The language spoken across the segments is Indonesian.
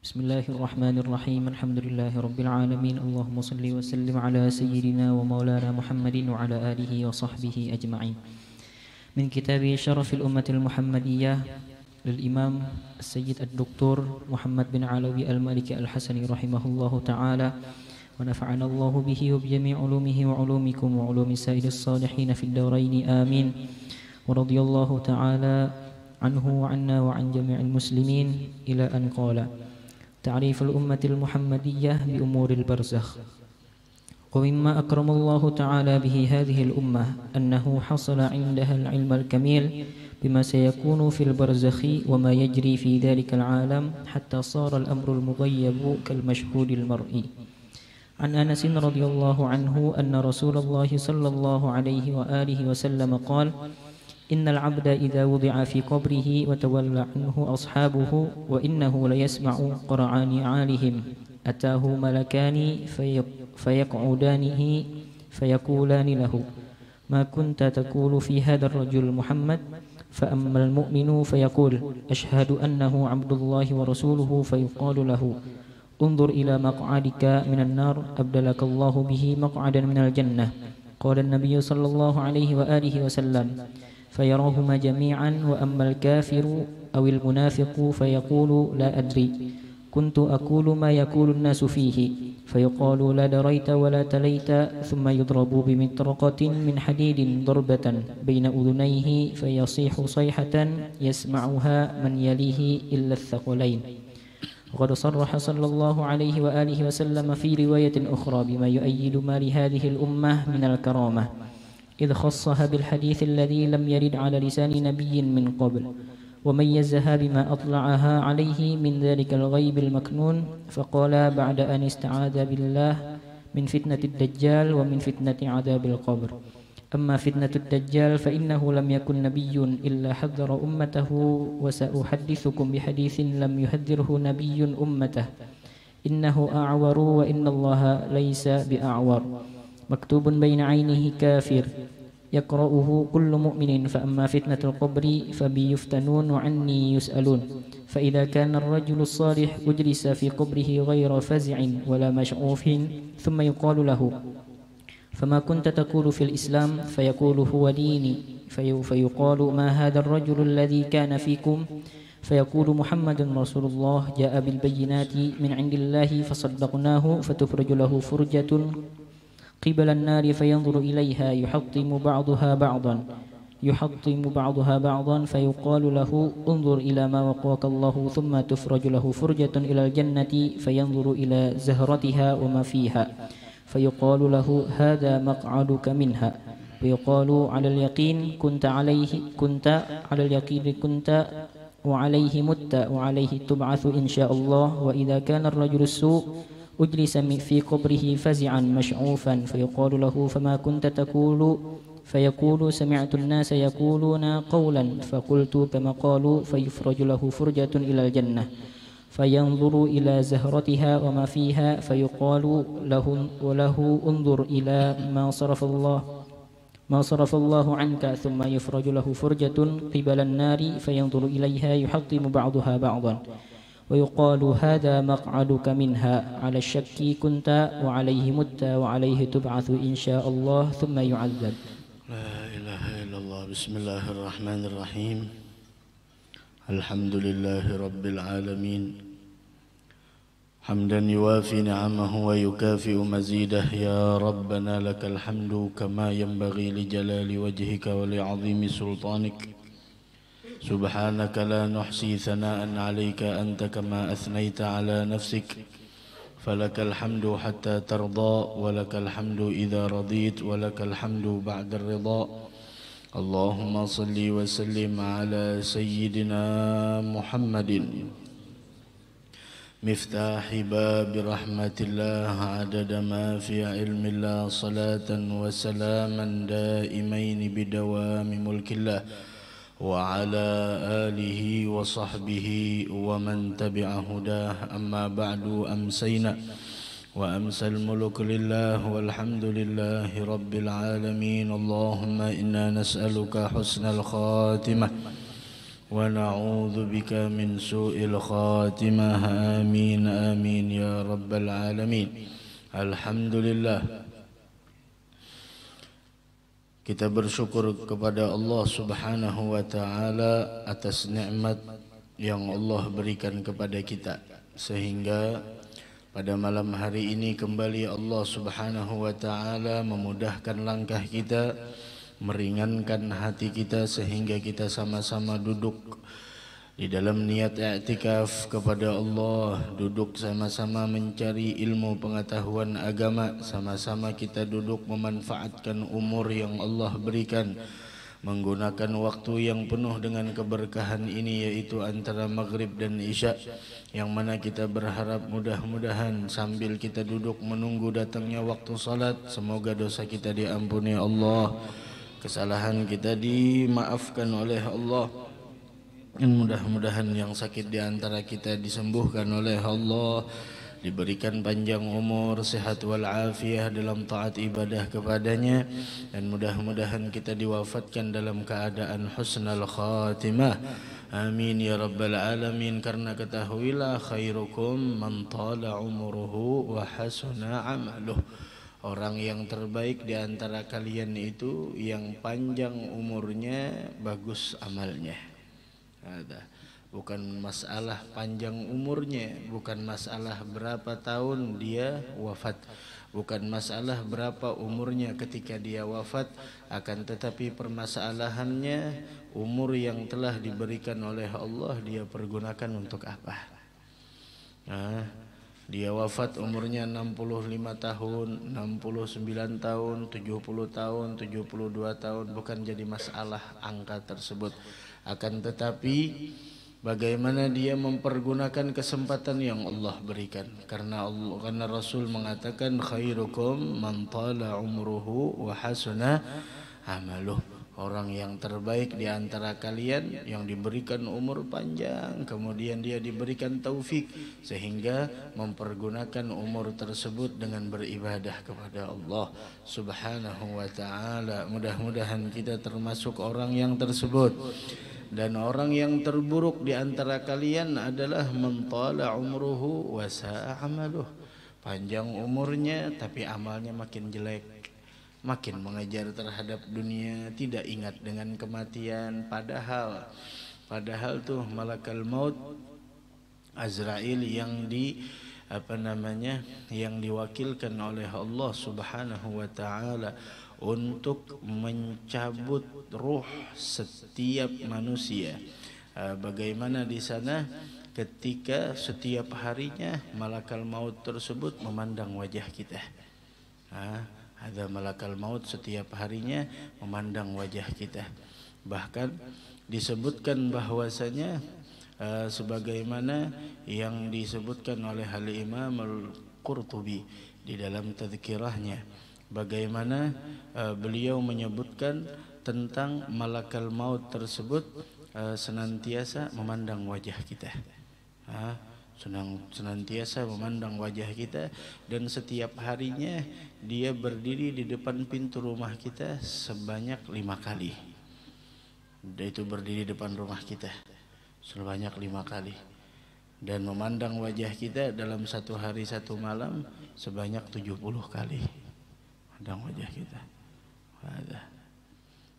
Bismillahirrahmanirrahim. Alhamdulillahirabbil alamin. Allahumma shalli wa sallim ala sayyidina wa maulana Muhammadin wa ala alihi wa sahbihi ajma'in. Min kitabi Syarafil Ummatil Muhammadiyah lil Imam Sayyid Ad-Doktor Muhammad bin Alawi Al-Maliki Al-Hasani rahimahullahu taala wa nafa'ana Allahu bihi wa bi jami' ulumihi wa ulumikum wa ulumi sayyidis salihin fid darain amin. Wa radiyallahu taala anhu wa anna wa an jami'il muslimin ila an qala تعريف الأمة المحمدية بأمور البرزخ. ومما أكرم الله تعالى به هذه الأمة أنه حصل عندها العلم الكميل بما سيكون في البرزخ وما يجري في ذلك العالم حتى صار الأمر المغيب كالمشهود المرئي. عن أنس رضي الله عنه أن رسول الله صلى الله عليه وآله وسلم قال: إن العبد إذا وضع في قبره وتولى عنه أصحابه وإنه ليسمع قرعان نعالهم أتاه ملكان فيقعدانه فيقولان له: ما كنت تقول في هذا الرجل محمد؟ فأما المؤمن فيقول: أشهد أنه عبد الله ورسوله، فيقال له: انظر إلى مقعدك من النار أبدلك الله به مقعدا من الجنة. قال النبي صلى الله عليه وآله وسلم: فيراهما جميعا. وأما الكافر أو المنافق فيقول: لا أدري، كنت أقول ما يقول الناس فيه، فيقال: لا دريت ولا تليت. ثم يضرب بمطرقة من حديد ضربة بين أذنيه فيصيح صيحة يسمعها من يليه إلا الثقلين. وقد صرح صلى الله عليه وآله وسلم في رواية أخرى بما يؤيد ما لهذه الأمة من الكرامة، إذ خصها بالحديث الذي لم يرد على لسان نبي من قبل، وميزها بما أطلعها عليه من ذلك الغيب المكنون. فقال بعد أن استعاذ بالله من فتنة الدجال ومن فتنة عذاب القبر: أما فتنة الدجال فإنه لم يكن نبي إلا حذر أمته، وسأحدثكم بحديث لم يحذره نبي أمته: إنه أعور وإن الله ليس بأعور، مكتوب بين عينه كافر، يقرأه كل مؤمن. فأما فتنة القبر فبي يفتنون وعني يسألون. فإذا كان الرجل الصالح أجلس في قبره غير فزع ولا مشعوف، ثم يقال له: فما كنت تقول في الإسلام؟ فيقول: هو ديني. فيقال: ما هذا الرجل الذي كان فيكم؟ فيقول: محمد رسول الله، جاء بالبينات من عند الله فصدقناه. فتفرج له فرجة قبل النار فينظر إليها يحطم بعضها بعضا فيقال له: انظر إلى ما وقاك الله. ثم تفرج له فرجة إلى الجنة فينظر إلى زهرتها وما فيها فيقال له: هذا مقعدك منها. فيقال: على اليقين كنت وعليه مت وعليه تبعث إن شاء الله. وإذا كان الرجل السوء أجلس في قبره فزعا مشعوفا فيقال له: فما كنت تقول؟ فيقول: سمعت الناس يقولون قولا فقلت كما قالوا. فيفرج له فرجة إلى الجنة فينظر إلى زهرتها وما فيها فيقال له: انظر إلى ما صرف الله عنك. ثم يفرج له فرجة قبل النار فينظر إليها يحطم بعضها بعضا ويقال: هذا مقعدك منها، على الشك كنت وعليه مت وعليه تبعث إن شاء الله ثم يعذب. لا إله إلا الله. بسم الله الرحمن الرحيم. الحمد لله رب العالمين، حمدا يوافي نعمه ويكافئ مزيده. يا ربنا لك الحمد كما ينبغي لجلال وجهك ولعظيم سلطانك. سبحانك لا نحصي ثناء عليك أنت كما أثنيت على نفسك. فلك الحمد حتى ترضى، ولك الحمد إذا رضيت، ولك الحمد بعد الرضا. اللهم صل وسلم على سيدنا محمد مفتاح باب رحمة الله عدد ما في علم الله، صلاة وسلاما دائمين بدوام ملك الله، وعلى آله وصحبه ومن تبع هداه. أما بعد، أمسينا وأمسى الملك لله والحمد لله رب العالمين. اللهم إنا نسألك حسن الخاتمة ونعوذ بك من سوء الخاتمة آمين آمين يا رب العالمين. Alhamdulillah, kita bersyukur kepada Allah Subhanahu wa taala atas nikmat yang Allah berikan kepada kita, sehingga pada malam hari ini kembali Allah Subhanahu wa taala memudahkan langkah kita, meringankan hati kita, sehingga kita sama-sama duduk di dalam niat i'tikaf kepada Allah, duduk sama-sama mencari ilmu pengetahuan agama, sama-sama kita duduk memanfaatkan umur yang Allah berikan, menggunakan waktu yang penuh dengan keberkahan ini, yaitu antara maghrib dan isya, yang mana kita berharap mudah-mudahan sambil kita duduk menunggu datangnya waktu salat, semoga dosa kita diampuni Allah, kesalahan kita dimaafkan oleh Allah, dan mudah-mudahan yang sakit di antara kita disembuhkan oleh Allah, diberikan panjang umur, sehat wal afiyah dalam taat ibadah kepadanya, dan mudah-mudahan kita diwafatkan dalam keadaan husnul khatimah. Amin ya rabbal alamin. Karena ketahuilah khairukum man tala umruhu wa hasuna amaluh. Orang yang terbaik di antara kalian itu yang panjang umurnya, bagus amalnya. Bukan masalah panjang umurnya, bukan masalah berapa tahun dia wafat, bukan masalah berapa umurnya ketika dia wafat, akan tetapi permasalahannya umur yang telah diberikan oleh Allah dia pergunakan untuk apa. Dia wafat umurnya 65 tahun, 69 tahun, 70 tahun, 72 tahun, bukan jadi masalah angka tersebut. Akan tetapi bagaimana dia mempergunakan kesempatan yang Allah berikan. Karena Rasul mengatakan khairukum man tala umruhu wa hasuna amaluh. Orang yang terbaik di antara kalian yang diberikan umur panjang, kemudian dia diberikan taufik sehingga mempergunakan umur tersebut dengan beribadah kepada Allah Subhanahu wa taala. Mudah-mudahan kita termasuk orang yang tersebut. Dan orang yang terburuk di antara kalian adalah man tala umruhu wa sa'a amaluh. Panjang umurnya tapi amalnya makin jelek, makin mengejar terhadap dunia, tidak ingat dengan kematian, padahal tuh malakal maut Azrail yang yang diwakilkan oleh Allah Subhanahu wa taala untuk mencabut ruh setiap manusia. Bagaimana di sana ketika setiap harinya malakal maut tersebut memandang wajah kita. Ada malakal maut setiap harinya memandang wajah kita. Bahkan disebutkan bahwasanya sebagaimana yang disebutkan oleh Al-Imam Al-Qurtubi di dalam tadzkirahnya, bagaimana beliau menyebutkan tentang malakal maut tersebut senantiasa memandang wajah kita. Senantiasa memandang wajah kita, dan setiap harinya dia berdiri di depan pintu rumah kita sebanyak 5 kali. Itu berdiri di depan rumah kita sebanyak 5 kali, dan memandang wajah kita dalam satu hari satu malam sebanyak 70 kali. Memandang wajah kita.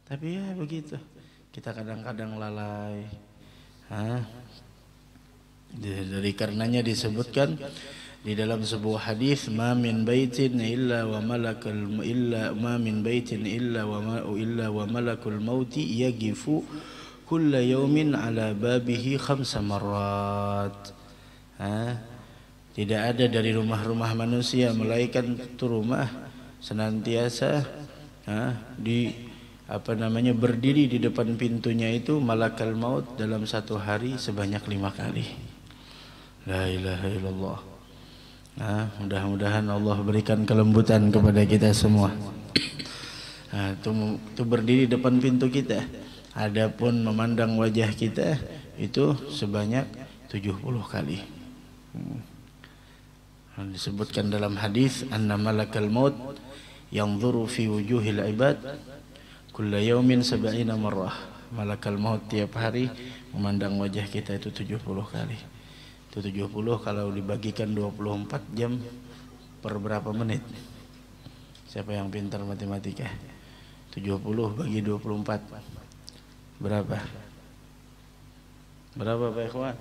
Tapi ya begitu, kita kadang-kadang lalai. Dari karenanya disebutkan di dalam sebuah hadis, ma min baitin illa wa malakul mauti yagifu kulla yawmin ala babihi 5 marrat. Tidak ada dari rumah-rumah manusia melainkan itu rumah senantiasa berdiri di depan pintunya itu malakal maut dalam satu hari sebanyak 5 kali. La ilaha illallah. Mudah-mudahan Allah berikan kelembutan kepada kita semua. Itu berdiri depan pintu kita. Adapun memandang wajah kita itu sebanyak 70 kali. Disebutkan dalam hadis, anna malakal maut yanzuru fi wujuhil ibad kulla yawmin 70 marrah. malakal maut tiap hari memandang wajah kita itu 70 kali. Itu 70 kalau dibagikan 24 jam per berapa menit? Siapa yang pintar matematika? 70 bagi 24 berapa? Berapa Pak Ikhwan?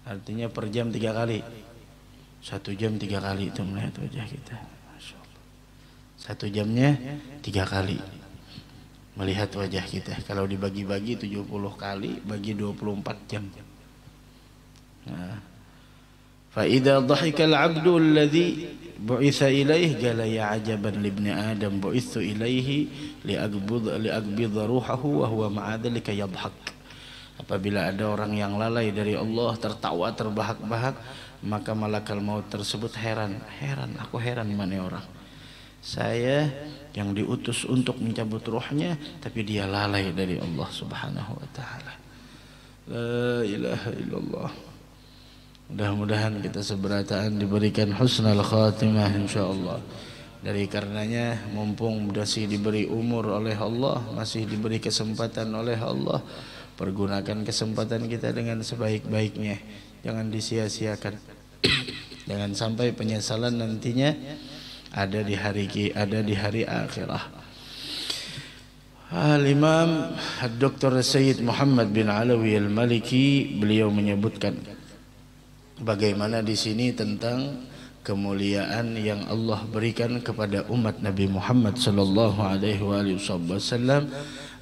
Artinya per jam 3 kali. 1 jam 3 kali itu melihat wajah kita. Masya Allah. 1 jamnya 3 kali melihat wajah kita. Kalau dibagi-bagi 70 kali bagi 24 jam. Fa idza dhahika al-'abdu alladhi bu'itha ilaihi qala ya 'ajaban li ibni adam bu'ithu ilaihi li'aqbidha ruhahu wa huwa ma'a dhalika yadhhak. Apabila ada orang yang lalai dari Allah, tertawa terbahak-bahak, maka malakal maut tersebut heran, aku heran mana orang. Saya yang diutus untuk mencabut ruhnya, tapi dia lalai dari Allah Subhanahu wa taala. La ilaha illallah. Mudah-mudahan kita seberataan diberikan husnul khatimah insyaallah. Dari karenanya mumpung masih diberi umur oleh Allah, masih diberi kesempatan oleh Allah, pergunakan kesempatan kita dengan sebaik-baiknya. Jangan disia-siakan. Jangan sampai penyesalan nantinya ada di hari akhirah. Al-Imam Dr. Sayyid Muhammad bin Alawi Al-Maliki beliau menyebutkan bagaimana di sini tentang kemuliaan yang Allah berikan kepada umat Nabi Muhammad sallallahu alaihi wasallam,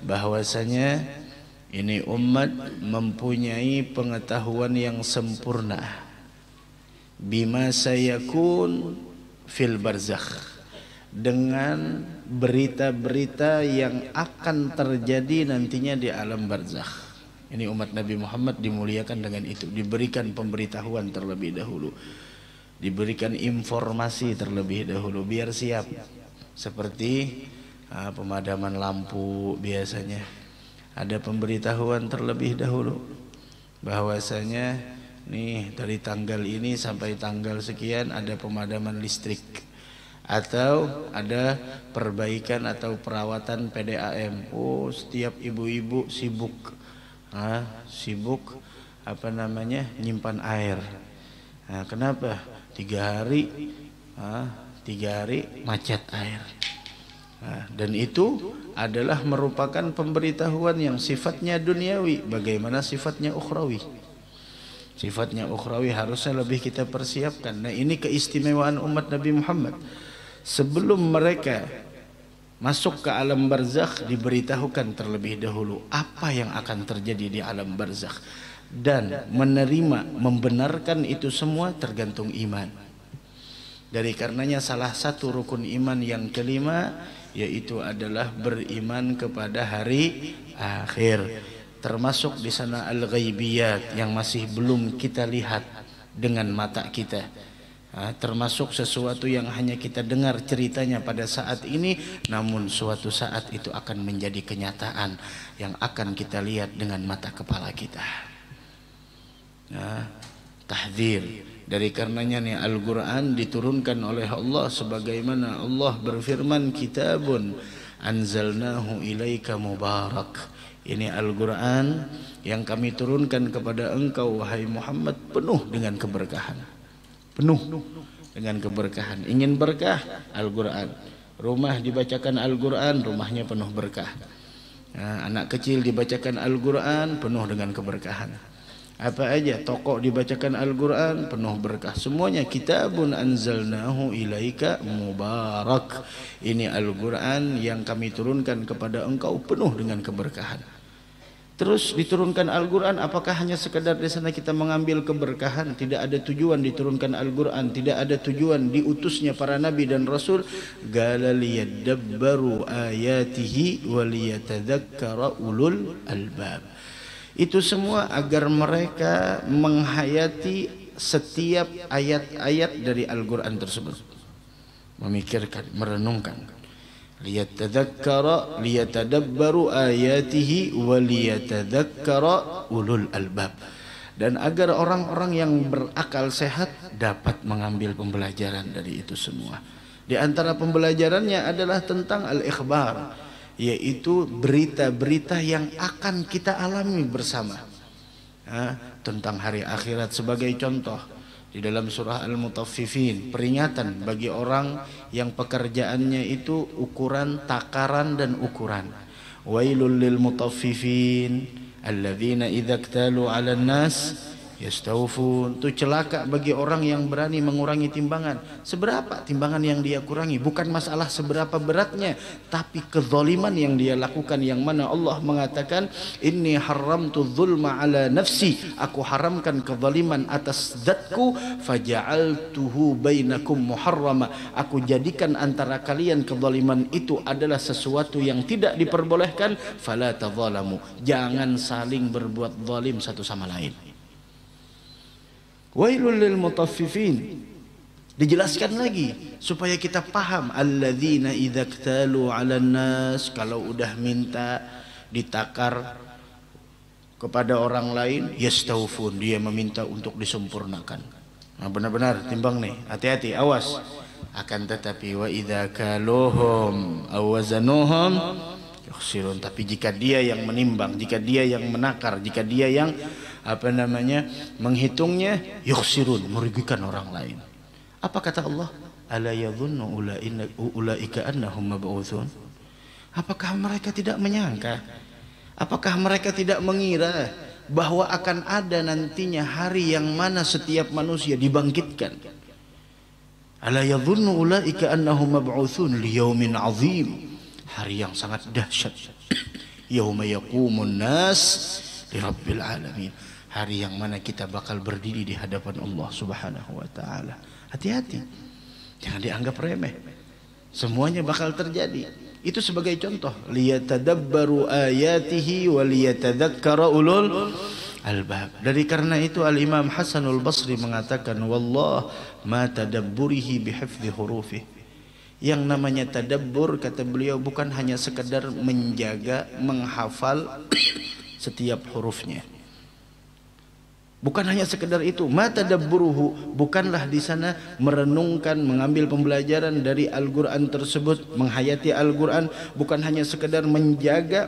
bahwasanya ini umat mempunyai pengetahuan yang sempurna bima sayakun fil barzakh, dengan berita-berita yang akan terjadi nantinya di alam barzakh. Ini umat Nabi Muhammad dimuliakan dengan itu, diberikan pemberitahuan terlebih dahulu, diberikan informasi terlebih dahulu biar siap. Seperti pemadaman lampu biasanya ada pemberitahuan terlebih dahulu bahwasanya nih dari tanggal ini sampai tanggal sekian ada pemadaman listrik, atau ada perbaikan atau perawatan PDAM. Oh, setiap ibu-ibu sibuk nyimpan air. Kenapa? 3 hari macet air. Dan itu adalah merupakan pemberitahuan yang sifatnya duniawi. Bagaimana sifatnya ukhrawi? Sifatnya ukhrawi harusnya lebih kita persiapkan. Nah, ini keistimewaan umat Nabi Muhammad. Sebelum mereka masuk ke alam barzakh, diberitahukan terlebih dahulu apa yang akan terjadi di alam barzakh, dan menerima, membenarkan itu semua tergantung iman. Dari karenanya salah satu rukun iman yang kelima yaitu adalah beriman kepada hari akhir, termasuk di sana al-ghaibiyat yang masih belum kita lihat dengan mata kita. Termasuk sesuatu yang hanya kita dengar ceritanya pada saat ini, namun suatu saat itu akan menjadi kenyataan yang akan kita lihat dengan mata kepala kita. Tahdzir. Dari karenanya nih Al-Quran diturunkan oleh Allah sebagaimana Allah berfirman, kitabun anzalnahu ilaika mubarak. Ini Al-Quran yang kami turunkan kepada engkau wahai Muhammad penuh dengan keberkahan. Penuh dengan keberkahan. Ingin berkah, Al-Quran. Rumah dibacakan Al-Quran, rumahnya penuh berkah. Anak kecil dibacakan Al-Quran, penuh dengan keberkahan. Apa aja, toko dibacakan Al-Quran, penuh berkah. Semuanya kitabun anzalnahu ilaika mubarak. Ini Al-Quran yang kami turunkan kepada engkau penuh dengan keberkahan. Terus diturunkan Al-Quran, apakah hanya sekadar di sana kita mengambil keberkahan? Tidak ada tujuan diturunkan Al-Quran, tidak ada tujuan diutusnya para nabi dan rasul. Qala liyadabbaru ayatihi wa liyatadzakkara ulul albab. Itu semua agar mereka menghayati setiap ayat-ayat dari Al-Quran tersebut, memikirkan, merenungkan. Liyatadzakkara liyatadabbaru ayatihi wa liyatadzakkara ulul albab. Dan agar orang-orang yang berakal sehat dapat mengambil pembelajaran dari itu semua. Di antara pembelajarannya adalah tentang al-ikhbar, yaitu berita-berita yang akan kita alami bersama. Tentang hari akhirat sebagai contoh. Di dalam surah Al-Mutaffifin, peringatan bagi orang yang pekerjaannya itu ukuran, takaran dan ukuran. Wailul lil mutaffifin alladzina idza iktalu 'alan nas yastawfun. Itu celaka bagi orang yang berani mengurangi timbangan. Seberapa timbangan yang dia kurangi, bukan masalah seberapa beratnya, tapi kezaliman yang dia lakukan, yang mana Allah mengatakan inni haramtu dzulma ala nafsi, aku haramkan kezaliman atas zatku, faja'altuhu bainakum muharrama, aku jadikan antara kalian kezaliman itu adalah sesuatu yang tidak diperbolehkan, fala tadzalamu, jangan saling berbuat zalim satu sama lain. Wailul lil mutaffifin. Dijelaskan lagi supaya kita paham, alladzina idza iktalu 'alan nas, kalau udah minta ditakar kepada orang lain, yastawfun, dia meminta untuk disempurnakan. Nah, benar-benar timbang nih, hati-hati, awas. Akan tetapi wa idza kaluhum aw wazanuhum yukhsirun, tapi jika dia yang menimbang, jika dia yang menakar, jika dia yang menghitungnya, yukhsirun, merugikan orang lain. Apa kata Allah? Ala yadhunnu ulaika annahum mab'utsun. Apakah mereka tidak menyangka? Apakah mereka tidak mengira bahwa akan ada nantinya hari yang mana setiap manusia dibangkitkan? Ala yadhunnu ulaika annahum mab'utsun liyaumin 'adzim, hari yang sangat dahsyat. Yauma yaqumun nas lirabbil alamin, hari yang mana kita bakal berdiri di hadapan Allah Subhanahu wa taala. Hati-hati, jangan dianggap remeh. Semuanya bakal terjadi. Itu sebagai contoh, liyatadabbaru ayatihi wa liyatadzakkara ulul albab. Dari karena itu Al-Imam Hasanul Basri mengatakan, wallah ma tadabburihi bihifdzi hurufi. Yang namanya tadabbur, kata beliau, bukan hanya sekedar menjaga, menghafal setiap hurufnya. Bukan hanya sekedar itu, matadabburuhu, bukanlah di sana merenungkan, mengambil pembelajaran dari Al-Qur'an tersebut, menghayati Al-Qur'an, bukan hanya sekedar menjaga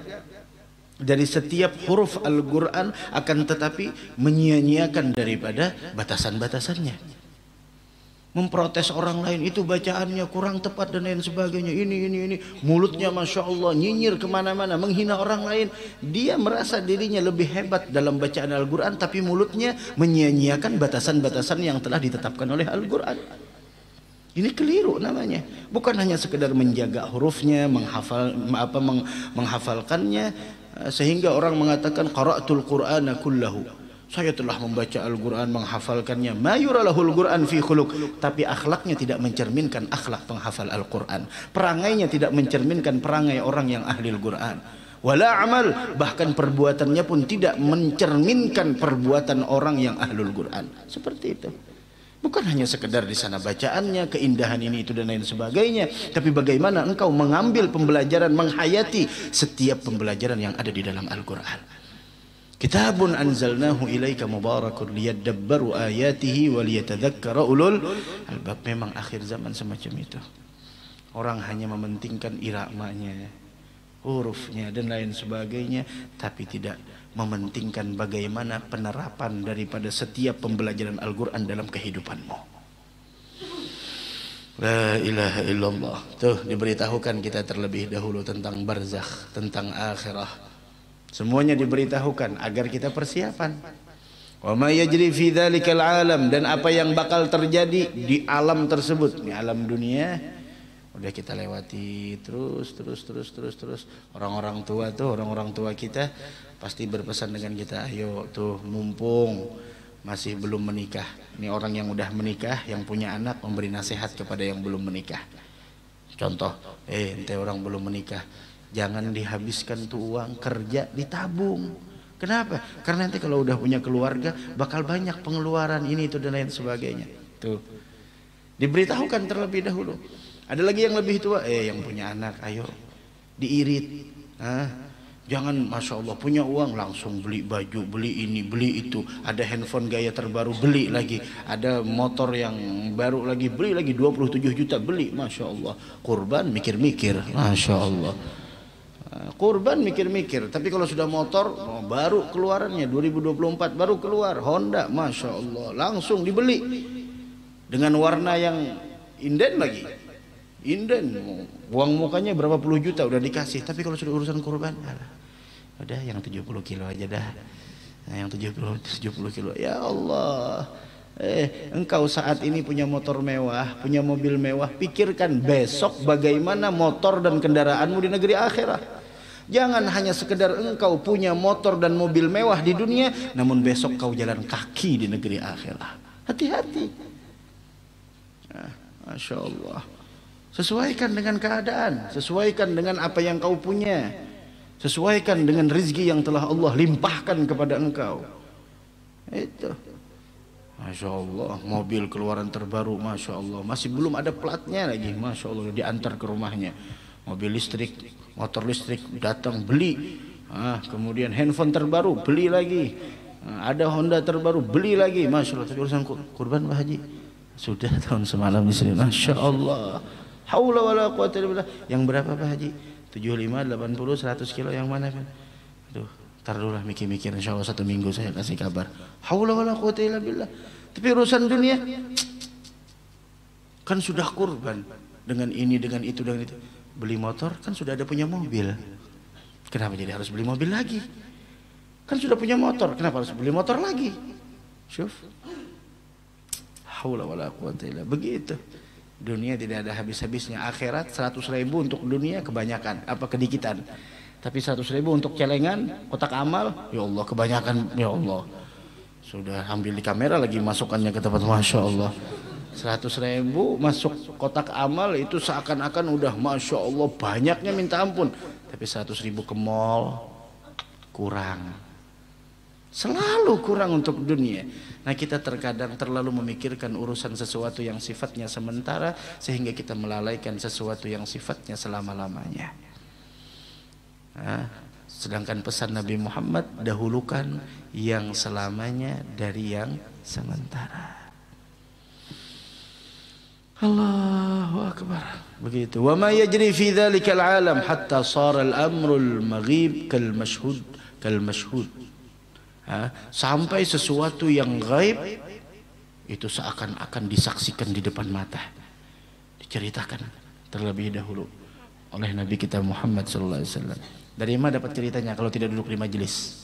dari setiap huruf Al-Qur'an, akan tetapi menyia-nyiakan daripada batasan-batasannya. Memprotes orang lain, itu bacaannya kurang tepat dan lain sebagainya, ini mulutnya masya Allah nyinyir kemana-mana, menghina orang lain. Dia merasa dirinya lebih hebat dalam bacaan Al-Quran, tapi mulutnya menyia-nyiakan batasan-batasan yang telah ditetapkan oleh Al-Quran. Ini keliru namanya. Bukan hanya sekedar menjaga hurufnya, menghafalkannya, sehingga orang mengatakan qara'tul Qur'ana kullahu, saya telah membaca Al-Quran, menghafalkannya. Ma yuralahul Quran fi khuluq, tapi akhlaknya tidak mencerminkan akhlak penghafal Al-Quran. Perangainya tidak mencerminkan perangai orang yang ahli Al-Quran. Wala amal, bahkan perbuatannya pun tidak mencerminkan perbuatan orang yang ahlul Quran. Seperti itu. Bukan hanya sekedar di sana bacaannya, keindahan ini itu dan lain sebagainya, tapi bagaimana engkau mengambil pembelajaran, menghayati setiap pembelajaran yang ada di dalam Al-Quran. Kitabun anzalnahu ilaika mubarakun liyadabbaru ayatihi wa liyatadzakkara ulul albab. Memang akhir zaman semacam itu. Orang hanya mementingkan iramanya, hurufnya dan lain sebagainya, tapi tidak mementingkan bagaimana penerapan daripada setiap pembelajaran Al-Quran dalam kehidupanmu. La ilaha illallah. Tuh diberitahukan kita terlebih dahulu tentang barzakh, tentang akhirah. Semuanya diberitahukan agar kita persiapan. Wa ma yajri fi dzalikal alam, dan apa yang bakal terjadi di alam tersebut. Ini alam dunia udah kita lewati terus. Orang-orang tua tuh, orang-orang tua kita pasti berpesan dengan kita, ayo tuh mumpung masih belum menikah. Ini orang yang udah menikah, yang punya anak, memberi nasihat kepada yang belum menikah. Contoh, ente orang belum menikah, jangan dihabiskan tuh uang, kerja ditabung. Kenapa? Karena nanti kalau udah punya keluarga bakal banyak pengeluaran ini itu dan lain sebagainya. Tuh diberitahukan terlebih dahulu. Ada lagi yang lebih tua, yang punya anak, ayo diirit, Jangan Masya Allah punya uang langsung beli baju, beli ini, beli itu. Ada handphone gaya terbaru, beli lagi. Ada motor yang baru lagi, beli lagi 27 juta, beli. Masya Allah. Kurban mikir-mikir, Masya Allah. Kurban mikir-mikir. Tapi kalau sudah motor, baru keluarannya 2024, baru keluar Honda, Masya Allah. Langsung dibeli. Dengan warna yang inden lagi. Inden, uang mukanya berapa puluh juta udah dikasih. Tapi kalau sudah urusan kurban, udah yang 70 kilo aja dah. Nah, yang 70 kilo. Ya Allah. Engkau saat ini punya motor mewah, punya mobil mewah, pikirkan besok bagaimana motor dan kendaraanmu di negeri akhirat. Jangan hanya sekedar engkau punya motor dan mobil mewah di dunia, namun besok kau jalan kaki di negeri akhirat. Hati-hati. Masya Allah. Sesuaikan dengan keadaan, sesuaikan dengan apa yang kau punya, sesuaikan dengan rezeki yang telah Allah limpahkan kepada engkau. Itu. Masya Allah, mobil keluaran terbaru, Masya Allah, masih belum ada platnya lagi, Masya Allah, diantar ke rumahnya. Mobil listrik, motor listrik datang beli. Kemudian handphone terbaru beli lagi. Ada Honda terbaru beli lagi, Masya Allah. Tapi urusan kurban Pak Haji sudah tahun semalam di sini, Masya Allah. Haula wala quwata illa billah. Yang berapa Pak Haji? 75, 80, 100 kilo yang mana Pak? Aduh, tar dulu lah mikir-mikir, insyaallah 1 minggu saya kasih kabar. Haula wala quwata illa billah. Tapi urusan dunia kan sudah kurban dengan ini, dengan itu, dengan itu. Beli motor kan sudah ada punya mobil. Kenapa jadi harus beli mobil lagi? Kan sudah punya motor, kenapa harus beli motor lagi? Syuf. Haula wala quwata illa begitu. Dunia tidak ada habis-habisnya. Akhirat 100.000 untuk dunia kebanyakan, apa kedikitan. Tapi 100.000 untuk celengan, kotak amal, ya Allah kebanyakan, ya Allah. Sudah ambil di kamera lagi masukannya ke tempat, Masya Allah. 100.000 masuk kotak amal itu seakan-akan udah Masya Allah banyaknya minta ampun. Tapi 100.000 ke mall kurang. Selalu kurang untuk dunia. Nah, kita terkadang terlalu memikirkan urusan sesuatu yang sifatnya sementara sehingga kita melalaikan sesuatu yang sifatnya selama-lamanya. Sedangkan pesan Nabi Muhammad, dahulukan yang selamanya dari yang sementara. Allahu Akbar. Begitu. Wa ma yajri fi dzalikal alam hatta sara al-amrul maghib kal mashhud. Sampai sesuatu yang gaib itu seakan-akan disaksikan di depan mata, diceritakan terlebih dahulu oleh Nabi kita Muhammad SAW. Dari mana dapat ceritanya kalau tidak duduk di majelis?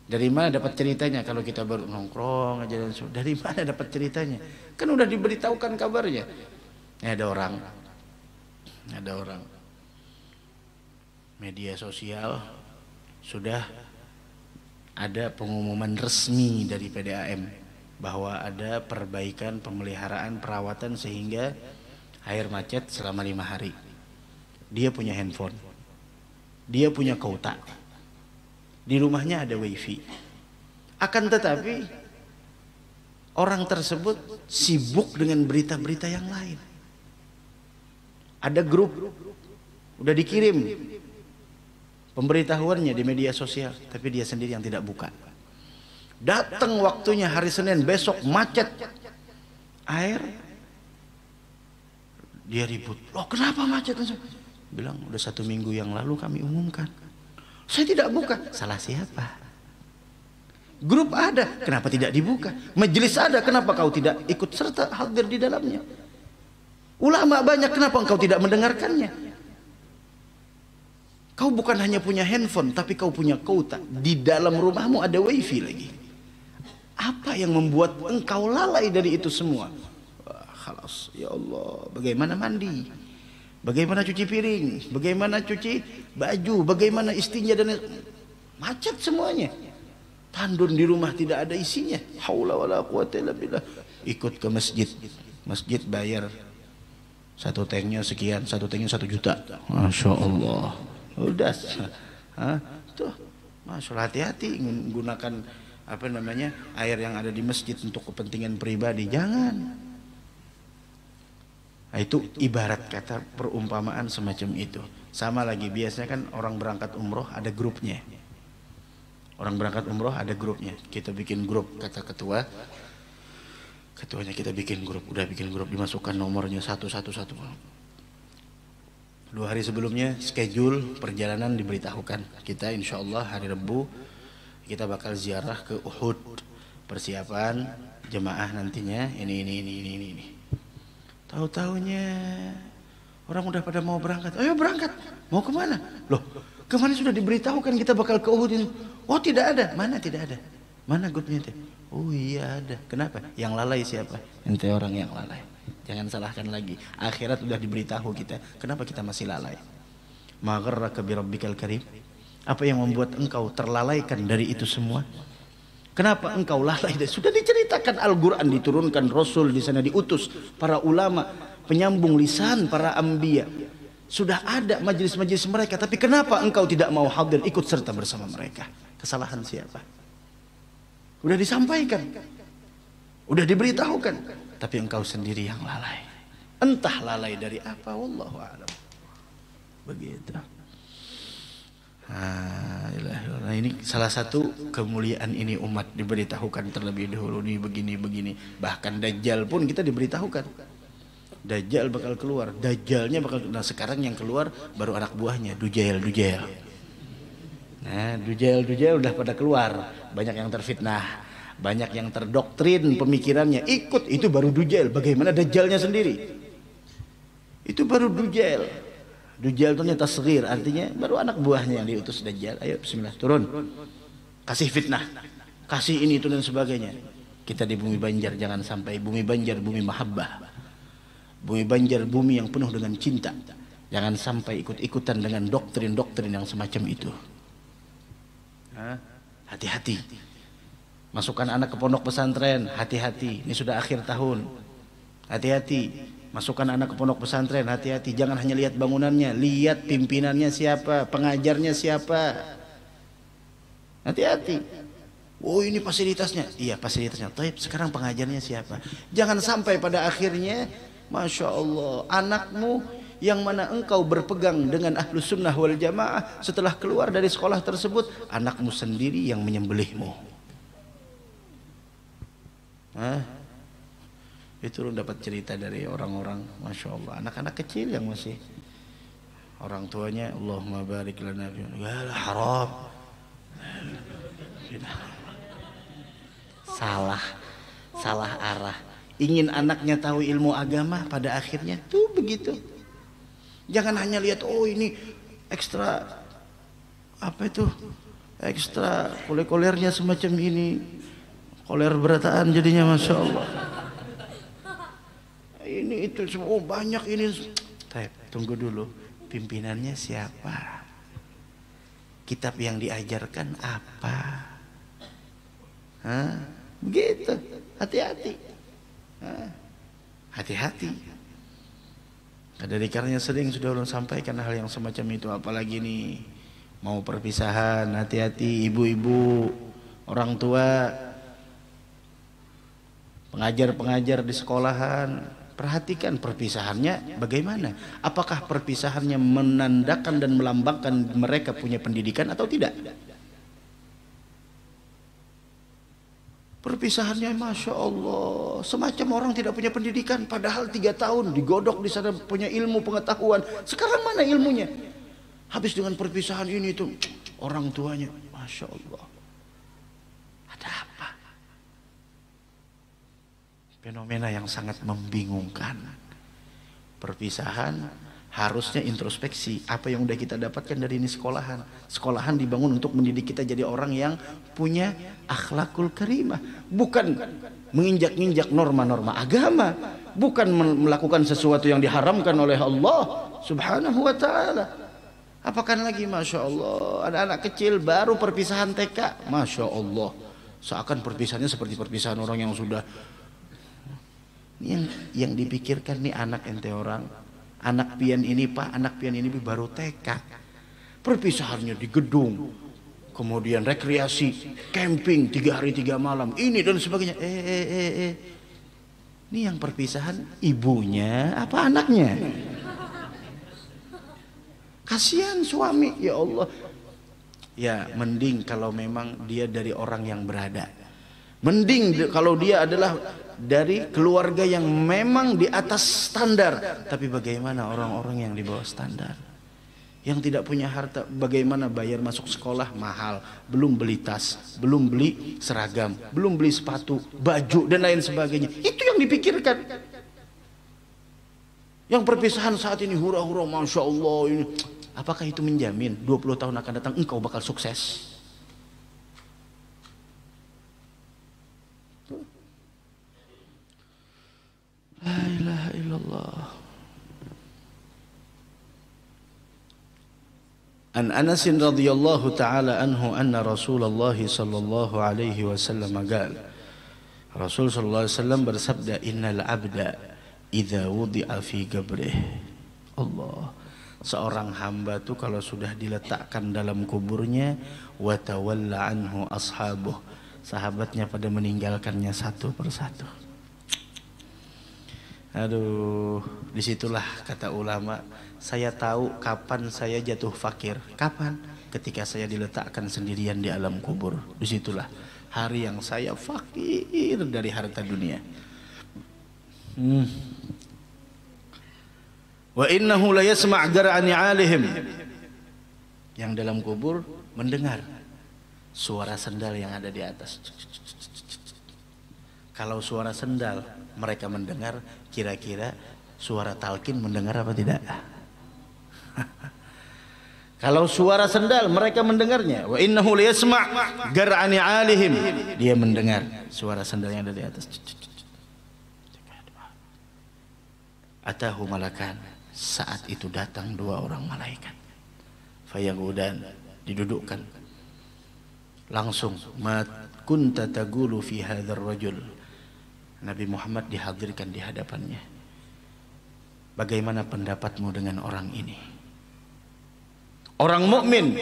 Dari mana dapat ceritanya kalau kita baru nongkrong aja dan dari mana dapat ceritanya? Kan udah diberitahukan kabarnya. Ada orang media sosial sudah ada pengumuman resmi dari PDAM bahwa ada perbaikan pemeliharaan perawatan sehingga air macet selama 5 hari. Dia punya handphone, dia punya kuota, di rumahnya ada wifi. Akan tetapi orang tersebut sibuk dengan berita-berita yang lain. Ada grup udah dikirim pemberitahuannya di media sosial, tapi dia sendiri yang tidak buka. Datang waktunya hari Senin, besok macet air, dia ribut. Loh kenapa macet? Bilang udah 1 minggu yang lalu kami umumkan. Saya tidak buka. Salah siapa? Grup ada, kenapa tidak dibuka? Majelis ada, kenapa kau tidak ikut serta hadir di dalamnya? Ulama banyak, kenapa engkau tidak mendengarkannya? Kau bukan hanya punya handphone, tapi kau punya kuota. Di dalam rumahmu ada wifi lagi. Apa yang membuat engkau lalai dari itu semua? Khalas, ya Allah. Bagaimana mandi? Bagaimana cuci piring? Bagaimana cuci baju? Bagaimana istinja dan macet semuanya. Tandun di rumah tidak ada isinya. Haula wala quwata illa billah. Ikut ke masjid. Masjid bayar 1 tanknya sekian, 1 tanknya 1 juta. Masya Allah. Udah, tuh, Masya Allah, hati-hati menggunakan air yang ada di masjid untuk kepentingan pribadi. Jangan. Nah, itu ibarat kata perumpamaan semacam itu. Sama lagi, biasanya kan orang berangkat umroh ada grupnya. Orang berangkat umroh ada grupnya. Kita bikin grup, kata ketua. Ketuanya kita bikin grup, udah bikin grup, dimasukkan nomornya satu. 2 hari sebelumnya schedule perjalanan diberitahukan. Kita insya Allah hari Rabu kita bakal ziarah ke Uhud. Persiapan jemaah nantinya ini. Tahu-taunya orang udah pada mau berangkat. Ayo berangkat. Mau kemana? Loh, kemana sudah diberitahukan kita bakal ke Uhud ini. Oh tidak ada. Mana tidak ada? Mana grupnya teh? Oh iya ada. Kenapa? Yang lalai siapa? Ente orang yang lalai. Jangan salahkan lagi. Akhirat sudah diberitahu kita. Kenapa kita masih lalai? Ma gharraka bi rabbikal karim. Apa yang membuat engkau terlalaikan dari itu semua? Kenapa engkau lalai? Sudah diceritakan, Al-Quran diturunkan, Rasul di sana diutus, para ulama, penyambung lisan, para anbiya. Sudah ada majlis-majlis mereka, tapi kenapa engkau tidak mau hadir ikut serta bersama mereka? Kesalahan siapa? Udah disampaikan, udah diberitahukan, tapi engkau sendiri yang lalai. Entah lalai dari apa, wallahu a'lam. Begitu. Nah, ini salah satu kemuliaan ini umat diberitahukan terlebih dahulu nih begini. Bahkan Dajjal pun kita diberitahukan. Dajjal bakal keluar. Dajjalnya bakal. Nah sekarang yang keluar baru anak buahnya Dujail. Nah Dujail udah pada keluar. Banyak yang terfitnah, banyak yang terdoktrin pemikirannya ikut. Itu baru Dujail. Bagaimana Dajjalnya sendiri? Itu baru Dujail. Dujjal itu tasghir, artinya baru anak buahnya yang diutus Dajjal. Ayo bismillah turun. Kasih fitnah, kasih ini itu dan sebagainya. Kita di bumi Banjar jangan sampai bumi Banjar bumi mahabbah. Bumi Banjar bumi yang penuh dengan cinta. Jangan sampai ikut-ikutan dengan doktrin-doktrin yang semacam itu. Hati-hati. Masukkan anak ke pondok pesantren, hati-hati. Ini sudah akhir tahun. Hati-hati. Masukkan anak ke pondok pesantren, hati-hati. Jangan hanya lihat bangunannya, lihat pimpinannya siapa, pengajarnya siapa. Hati-hati. Oh ini fasilitasnya. Iya fasilitasnya. Tapi sekarang pengajarnya siapa. Jangan sampai pada akhirnya, Masya Allah, anakmu yang mana engkau berpegang dengan Ahlus Sunnah wal Jamaah, setelah keluar dari sekolah tersebut, anakmu sendiri yang menyembelihmu. Itu dapat cerita dari orang-orang, Masya Allah, anak-anak kecil yang masih orang tuanya Allahumma barik lana fi haram. Salah arah. Ingin anaknya tahu ilmu agama, pada akhirnya tuh begitu. Jangan hanya lihat oh ini ekstra apa itu ekstra kolernya semacam ini, koler berataan jadinya, Masya Allah. Ini itu semua oh, banyak ini. Tunggu dulu, pimpinannya siapa? Kitab yang diajarkan apa? Begitu. Hati-hati. Hati-hati. Dari karenanya sering sudah ulun sampaikan hal yang semacam itu. Apalagi nih mau perpisahan, hati-hati ibu-ibu, orang tua, pengajar-pengajar di sekolahan. Perhatikan perpisahannya bagaimana. Apakah perpisahannya menandakan dan melambangkan mereka punya pendidikan atau tidak? Perpisahannya Masya Allah, semacam orang tidak punya pendidikan. Padahal 3 tahun digodok di sana punya ilmu pengetahuan. Sekarang mana ilmunya? Habis dengan perpisahan ini tuh orang tuanya Masya Allah. Ada apa? Fenomena yang sangat membingungkan. Perpisahan harusnya introspeksi. Apa yang udah kita dapatkan dari ini sekolahan. Sekolahan dibangun untuk mendidik kita jadi orang yang punya akhlakul karimah. Bukan menginjak-injak norma-norma agama. Bukan melakukan sesuatu yang diharamkan oleh Allah subhanahu wa ta'ala. Apakan lagi Masya Allah. Anak-anak kecil baru perpisahan TK. Masya Allah. Seakan perpisahannya seperti perpisahan orang yang sudah yang dipikirkan nih anak ente orang, anak pian ini pak, anak pian ini baru TK, perpisahannya di gedung, kemudian rekreasi, camping 3 hari 3 malam, ini dan sebagainya. Ini yang perpisahan ibunya apa anaknya? Kasihan suami, ya Allah. Ya mending kalau memang dia dari orang yang berada. Mending kalau dia adalah dari keluarga yang memang di atas standar. Tapi bagaimana orang-orang yang di bawah standar? Yang tidak punya harta, bagaimana bayar masuk sekolah mahal, belum beli tas, belum beli seragam, belum beli sepatu, baju dan lain sebagainya. Itu yang dipikirkan. Yang perpisahan saat ini hura-hura, masya Allah ini. Apakah itu menjamin 20 tahun akan datang engkau bakal sukses? La ilaha illallah. An Anas radhiyallahu taala anhu anna Rasulullah sallallahu alaihi wasallam qala Rasul sallallahu alaihi wasallam bersabda innal abda idza wudi'a fi qabrihi Allah seorang hamba tuh kalau sudah diletakkan dalam kuburnya wa tawalla anhu ashabuh sahabatnya pada meninggalkannya satu persatu. Aduh, disitulah kata ulama, saya tahu kapan saya jatuh fakir. Kapan? Ketika saya diletakkan sendirian di alam kubur. Disitulah hari yang saya fakir dari harta dunia. Wa innahu la yasma' gar'ani 'alihim. Yang dalam kubur mendengar suara sendal yang ada di atas. Kalau suara sendal mereka mendengar, kira-kira suara talqin mendengar apa tidak? Kalau suara sendal mereka mendengarnya. Wa innahu la yasma' gar'ani 'alihim. Dia mendengar suara sendal yang ada di atas. Atahu malakan. Saat itu datang dua orang malaikat. Fayagudan, didudukkan. Langsung, ma kunta taqulu fi hadzal rajul. Nabi Muhammad dihadirkan di hadapannya. Bagaimana pendapatmu dengan orang ini? Orang mukmin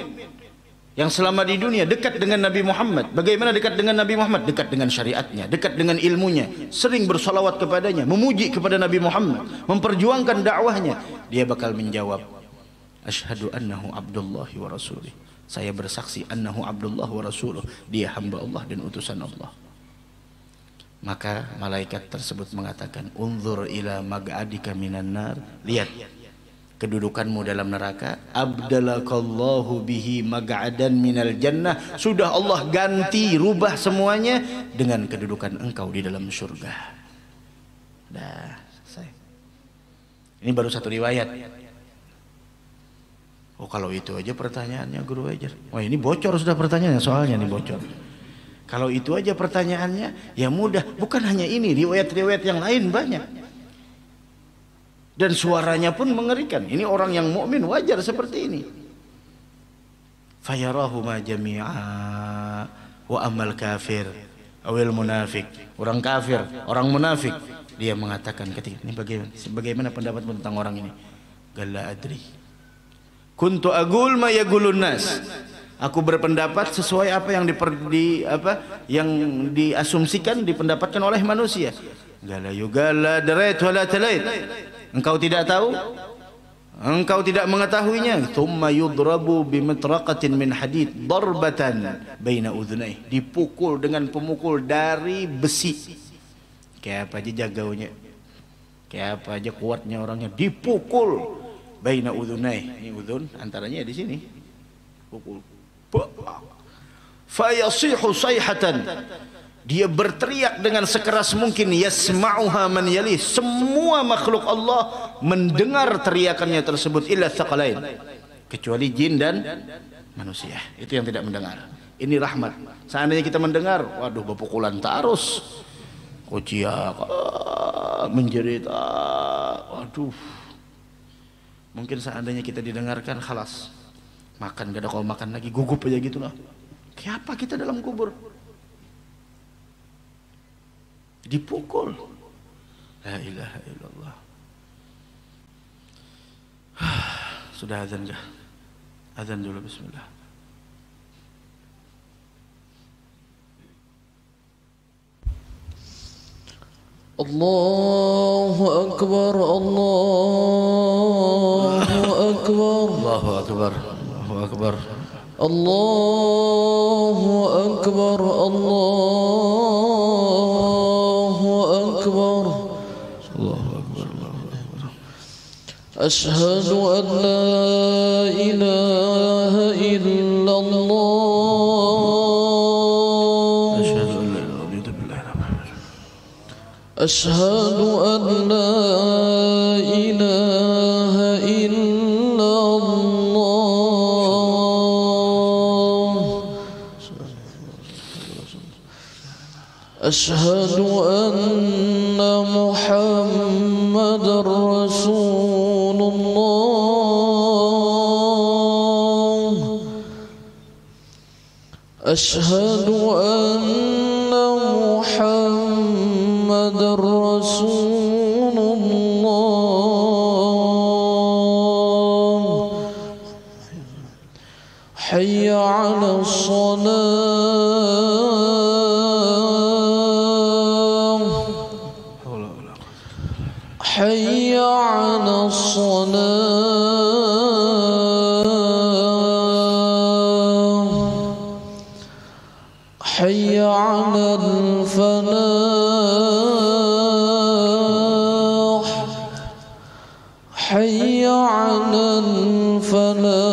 yang selama di dunia dekat dengan Nabi Muhammad. Bagaimana dekat dengan Nabi Muhammad? Dekat dengan syariatnya, dekat dengan ilmunya, sering bersolawat kepadanya, memuji kepada Nabi Muhammad, memperjuangkan dakwahnya. Dia bakal menjawab, asyhadu annahu abdullahi wa rasulih. Saya bersaksi annahu abdullah wa rasuluh. Dia hamba Allah dan utusan Allah. Maka malaikat tersebut mengatakan, unzur ila mag'adika minan nar. Lihat kedudukanmu dalam neraka. Abdalakallahu bihi mag'adan minal jannah. Sudah Allah ganti, rubah semuanya dengan kedudukan engkau di dalam surga. Dah selesai. Ini baru satu riwayat. Oh kalau itu aja pertanyaannya Guru Wajar. Wah ini bocor sudah pertanyaannya, soalnya nih bocor. Kalau itu aja pertanyaannya, ya mudah. Bukan hanya ini, riwayat-riwayat yang lain banyak. Dan suaranya pun mengerikan. Ini orang yang mukmin wajar seperti ini. Fayarahuma jami'a wa amal kafir awil munafik. Orang kafir, orang munafik. Dia mengatakan ketika ini bagaimana pendapatmu tentang orang ini? Galla adri. Kuntu agul ma yagulun nas. Aku berpendapat sesuai apa yang diasumsikan, dipendapatkan oleh manusia. Gala yugala darait wala talait. Engkau tidak tahu, engkau tidak mengetahuinya. Thumma yudrabu bimatraqatin min hadid darbatan baina udhunai. Dipukul dengan pemukul dari besi. Kayak apa aja jagaunya, kayak apa aja kuatnya orangnya, dipukul baina udhunai. Ini udhun antaranya di sini. Pukul. Fayasihu sayhatan. Dia berteriak dengan sekeras mungkin. Yasma'uha man yalih. Semua makhluk Allah mendengar teriakannya tersebut. Illa thaqalain, kecuali jin dan manusia. Itu yang tidak mendengar. Ini rahmat. Seandainya kita mendengar, waduh bepukulan tarus, kuciak, menjerit, waduh. Mungkin seandainya kita didengarkan, khalas. Makan gak ada kalau makan lagi, gugup aja gitu lah. Kayak apa kita dalam kubur? Dipukul. La ilaha illallah. Sudah azan kah? Azan dulu, bismillah. الله أكبر الله أكبر الله أكبر الله أكبر الله أكبر الله أكبر الله أكبر أشهد أن لا إله إلا الله أشهد أن لا إله إلا الله أشهد أن محمد رسول الله أشهد أن محمد رسول الله حي على الصلاة حي على الصلاة حي على الفلاح حي على الفلاح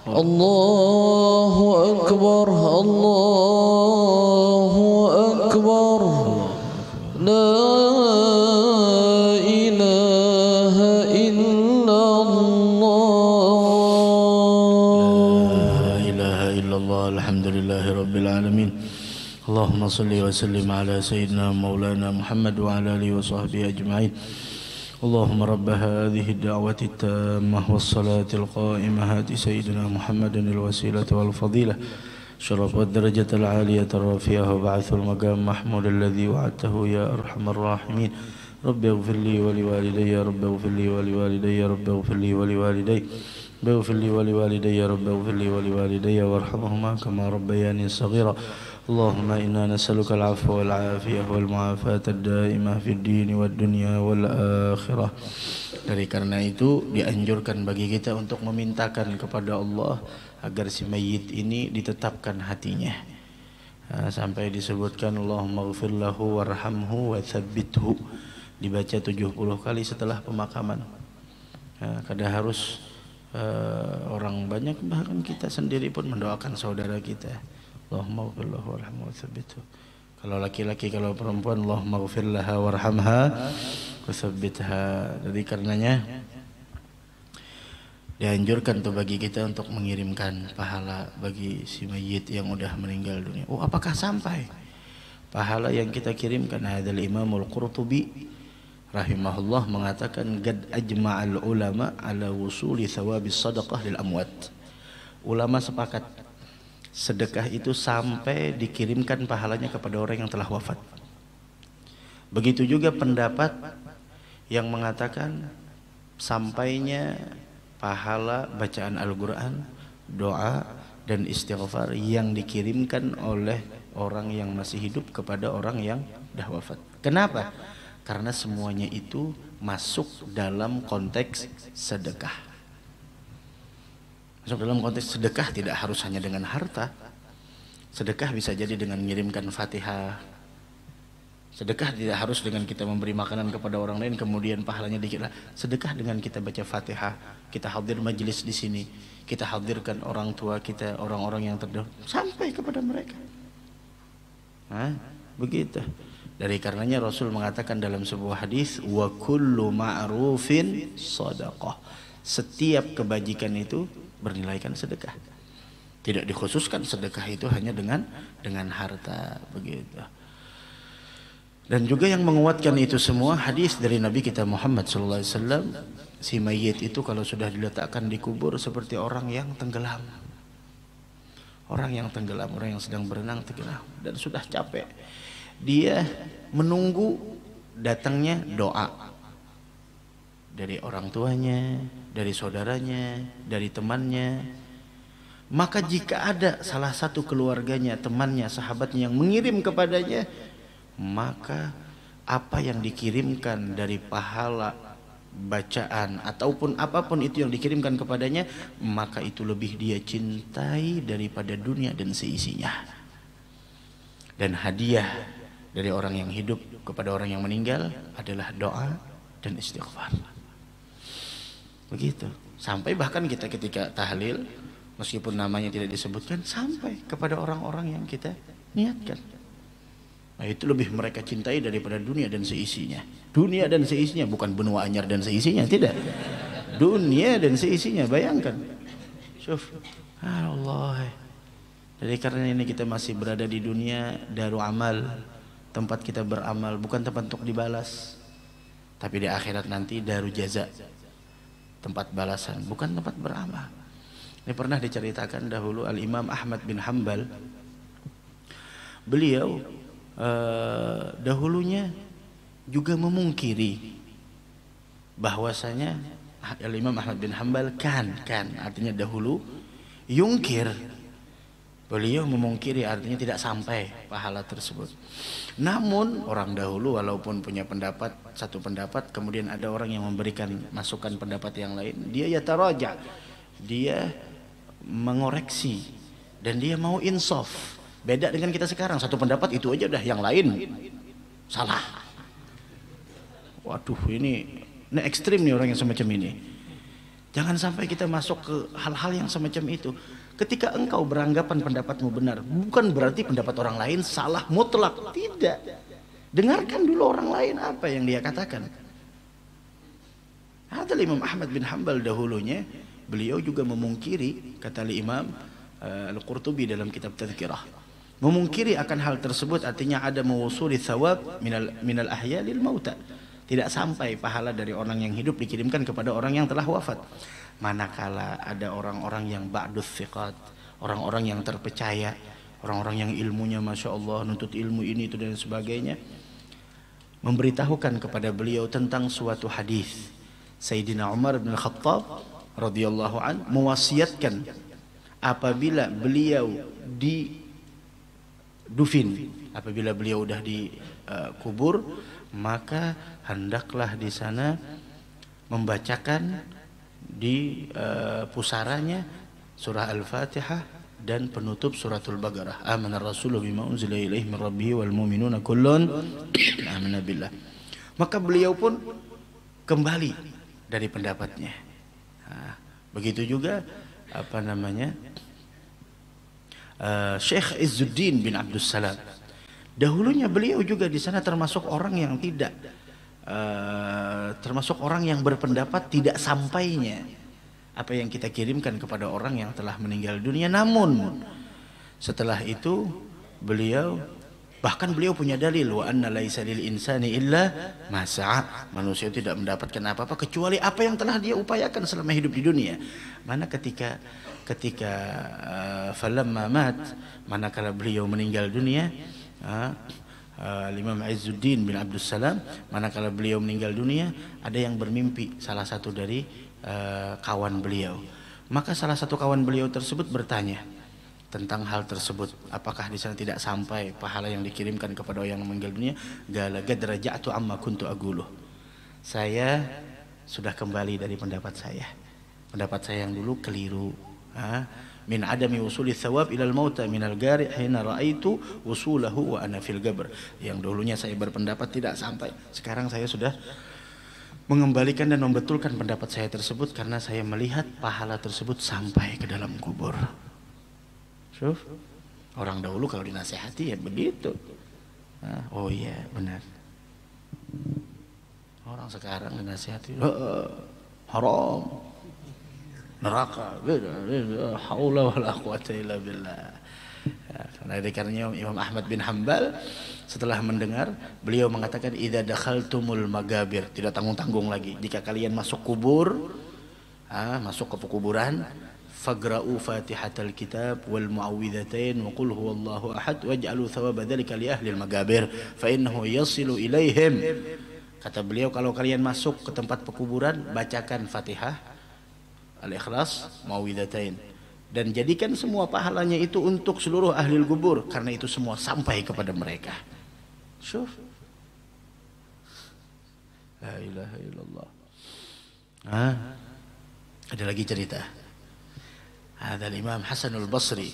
الله أكبر الله أكبر لا إله إلا الله لا إله إلا الله الحمد لله رب العالمين اللهم صل وسلم على سيدنا مولانا محمد وعلى آله وصحبه أجمعين اللهم رب هذه الدعوة التامة والصلاة القائمة هات سيدنا محمد الوسيلة والفضيلة شرف والدرجة العالية الرفيعة وبعث المقام محمود الذي وعدته يا أرحم الراحمين رب اغفر لي ولوالدي رب اغفر لي ولوالدي رب اغفر لي ولوالدي رب اغفر لي ولوالدي رب اغفر لي ولوالدي وارحمهما كما ربياني صغيرا اللهم إنا نسألك العفو والعافية والمعافاة الدائمة في الدين والدنيا والآخرة. Dari karena itu dianjurkan bagi kita untuk memintakan kepada Allah agar si mayit ini ditetapkan hatinya. Sampai disebutkan Allahumma ighfir lahu warhamhu wa tsabbithu, dibaca 70 kali setelah pemakaman. Kadang harus orang banyak, bahkan kita sendiri pun mendoakan saudara kita. Allahumma ighfir lahu warhamhu wa tsabbithu. Kalau laki-laki, kalau perempuan Allahumma ighfir laha warhamha wa tsabbitha. Jadi karenanya dianjurkan tuh bagi kita untuk mengirimkan pahala bagi si mayit yang udah meninggal dunia. Oh, apakah sampai pahala yang kita kirimkan? Hadzal Imamul Qurtubi rahimahullah mengatakan qad ajma'al ulama ala wusuli thawabis sadaqah lil amwat. Ulama sepakat sedekah itu sampai dikirimkan pahalanya kepada orang yang telah wafat. Begitu juga pendapat yang mengatakan sampainya pahala bacaan Al-Quran, doa dan istighfar yang dikirimkan oleh orang yang masih hidup kepada orang yang dah wafat. Kenapa? Karena semuanya itu masuk dalam konteks sedekah. Masuk dalam konteks sedekah tidak harus hanya dengan harta. Sedekah bisa jadi dengan mengirimkan Fatihah. Sedekah tidak harus dengan kita memberi makanan kepada orang lain kemudian pahalanya dikit. Sedekah dengan kita baca Fatihah, kita hadir majelis di sini, kita hadirkan orang tua kita, orang-orang yang terdahulu sampai kepada mereka. Begitu. Dari karenanya Rasul mengatakan dalam sebuah hadis, wa kullu ma'rufin shadaqah. Setiap kebajikan itu bernilaikan sedekah. Tidak dikhususkan sedekah itu hanya dengan harta, begitu. Dan juga yang menguatkan itu semua hadis dari Nabi kita Muhammad sallallahu alaihi wasallam, si mayit itu kalau sudah diletakkan di kubur seperti orang yang tenggelam. Orang yang tenggelam, orang yang sedang berenang tenggelam dan sudah capek. Dia menunggu datangnya doa dari orang tuanya, dari saudaranya, dari temannya, Maka jika ada salah satu keluarganya, temannya, sahabatnya yang mengirim kepadanya, maka apa yang dikirimkan dari pahala bacaan ataupun apapun itu yang dikirimkan kepadanya, maka itu lebih dia cintai daripada dunia dan seisinya. Dan hadiah dari orang yang hidup kepada orang yang meninggal adalah doa dan istighfar. Begitu. Sampai bahkan kita ketika tahlil, meskipun namanya tidak disebutkan, sampai kepada orang-orang yang kita niatkan. Nah, itu lebih mereka cintai daripada dunia dan seisinya. Dunia dan seisinya, bukan benua anyar dan seisinya, tidak. Dunia dan seisinya, bayangkan. Syuf, Allah. Jadi karena ini kita masih berada di dunia daru amal, tempat kita beramal, bukan tempat untuk dibalas. Tapi di akhirat nanti daru jaza, tempat balasan, bukan tempat beramal. Ini pernah diceritakan dahulu Al-Imam Ahmad bin Hanbal. Beliau dahulunya juga memungkiri bahwasanya Al-Imam Ahmad bin Hanbal kan artinya dahulu, yungkir, beliau memungkiri artinya tidak sampai pahala tersebut. Namun orang dahulu walaupun punya pendapat, satu pendapat, kemudian ada orang yang memberikan masukan pendapat yang lain, dia yataraja, dia mengoreksi dan dia mau insaf. Beda dengan kita sekarang, satu pendapat itu aja udah, yang lain salah. Waduh, ini ekstrim nih orang yang semacam ini. Jangan sampai kita masuk ke hal-hal yang semacam itu. Ketika engkau beranggapan pendapatmu benar, bukan berarti pendapat orang lain salah mutlak, tidak. Dengarkan dulu orang lain apa yang dia katakan. Ada Imam Ahmad bin Hanbal dahulunya, beliau juga memungkiri, kata Imam Al-Qurtubi dalam kitab Tadhkirah, memungkiri akan hal tersebut artinya ada mewusuli thawab minal ahya lil mauta, tidak sampai pahala dari orang yang hidup dikirimkan kepada orang yang telah wafat. Manakala ada orang-orang yang ba'dus thiqat, orang-orang yang terpercaya, orang-orang yang ilmunya Masya Allah, nuntut ilmu ini itu dan sebagainya, memberitahukan kepada beliau tentang suatu hadis Sayyidina Umar bin Khattab radhiyallahu an mewasiatkan apabila beliau apabila beliau sudah dikubur, maka hendaklah di sana membacakan di pusaranya surah Al-Fatihah dan penutup suratul Baqarah. Amanar Rasulu bima unzila ilaihi min rabbihi wal mu'minuna kullun amana billah. Maka beliau pun kembali dari pendapatnya. Nah, begitu juga Syekh Izzuddin bin Abdus Salam. Dahulunya beliau juga di sana termasuk orang yang tidak termasuk orang yang berpendapat tidak sampainya apa yang kita kirimkan kepada orang yang telah meninggal dunia. Namun setelah itu beliau punya dalil, wa anna laisa lil insani illa ma sa'a, manusia tidak mendapatkan apa-apa kecuali apa yang telah dia upayakan selama hidup di dunia. Mana ketika falamma mat, manakala beliau meninggal dunia, Imam Izzuddin bin Abdus Salam, manakala beliau meninggal dunia, ada yang bermimpi salah satu dari kawan beliau. Maka salah satu kawan beliau tersebut bertanya tentang hal tersebut, apakah di sana tidak sampai pahala yang dikirimkan kepada orang yang meninggal dunia? Qala qad raja'tu amma kuntu aquluh. Saya sudah kembali dari pendapat saya. Pendapat saya yang dulu keliru. Min adami wusuli thawab ilal mauta minal gari' hina ra'aitu wusulahu wa ana fil qabr. Yang dulunya saya berpendapat tidak sampai, sekarang saya sudah mengembalikan dan membetulkan pendapat saya tersebut karena saya melihat pahala tersebut sampai ke dalam kubur. Syuf, orang dahulu kalau dinasihati ya begitu. Oh iya benar. Orang sekarang dinasihati haram, neraka, haula wala quwata illa billah. Karena Imam Ahmad bin Hanbal setelah mendengar, beliau mengatakan idza dakhaltumul magabir, tidak tanggung-tanggung lagi. Jika kalian masuk kubur, masuk ke pekuburan, fagra'u fatihatal kitab wal muawwidhatain wa qul huwallahu ahad waj'alu thawaba dzalika li ahli al magabir fa innahu yasilu ilaihim. Kata beliau, kalau kalian masuk ke tempat pekuburan, bacakan Fatihah, Al-Ikhlas, Muawwidhatain, dan jadikan semua pahalanya itu untuk seluruh ahli kubur, karena itu semua sampai kepada mereka. Syuf, la ilaha illallah. Ada lagi cerita. Ada Imam Hasanul Basri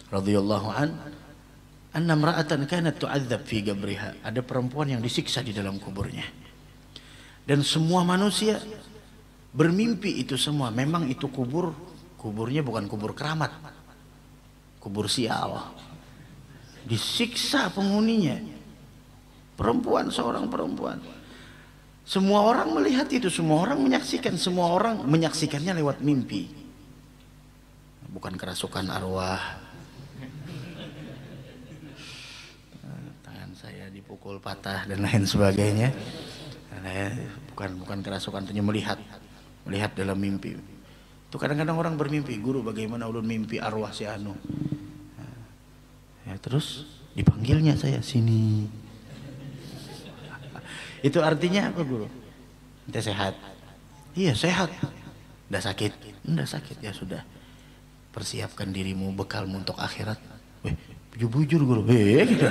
radhiyallahu anna imra'atan kanat tu'adzab fi qabriha. Ada perempuan yang disiksa di dalam kuburnya. Dan semua manusia bermimpi itu semua. Memang itu kuburnya bukan kubur keramat, kubur sial. Disiksa penghuninya, seorang perempuan. Semua orang melihat itu, semua orang menyaksikan, semua orang menyaksikannya lewat mimpi. Bukan kerasukan arwah. Tangan saya dipukul patah dan lain sebagainya. Bukan kerasukan, hanya melihat dalam mimpi. Itu kadang-kadang orang bermimpi, guru bagaimana ulun mimpi arwah si anu. Ya, terus dipanggilnya saya sini. Itu artinya apa, guru? Ente sehat? Iya sehat. Nggak sakit? Nggak sakit, ya sudah. Persiapkan dirimu, bekalmu untuk akhirat. Bujur guru. Gitu.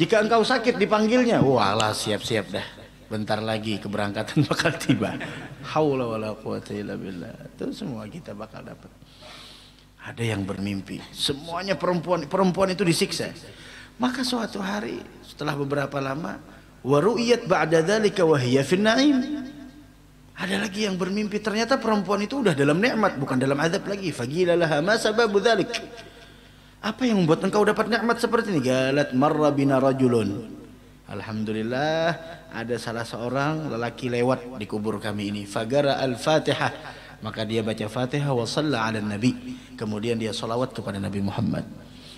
Jika engkau sakit dipanggilnya, walah siap-siap dah. Bentar lagi keberangkatan bakal tiba. Haula wala quwata illa billah. Itu semua kita bakal dapat. Ada yang bermimpi, semuanya perempuan itu disiksa. Maka suatu hari setelah beberapa lama, wa ru'yat ba'da dzalika wa hiya fin na'im. Ada lagi yang bermimpi, ternyata perempuan itu udah dalam nikmat, bukan dalam azab lagi. Faqila laha ma sababu dzalik. Apa yang membuat engkau dapat nikmat seperti ini? Galat marra bina rajulun. Alhamdulillah, ada salah seorang lelaki lewat di kubur kami ini. Fagara al-Fatihah, maka dia baca Fatihah wa shalla 'ala nabi. Kemudian dia salawat kepada Nabi Muhammad.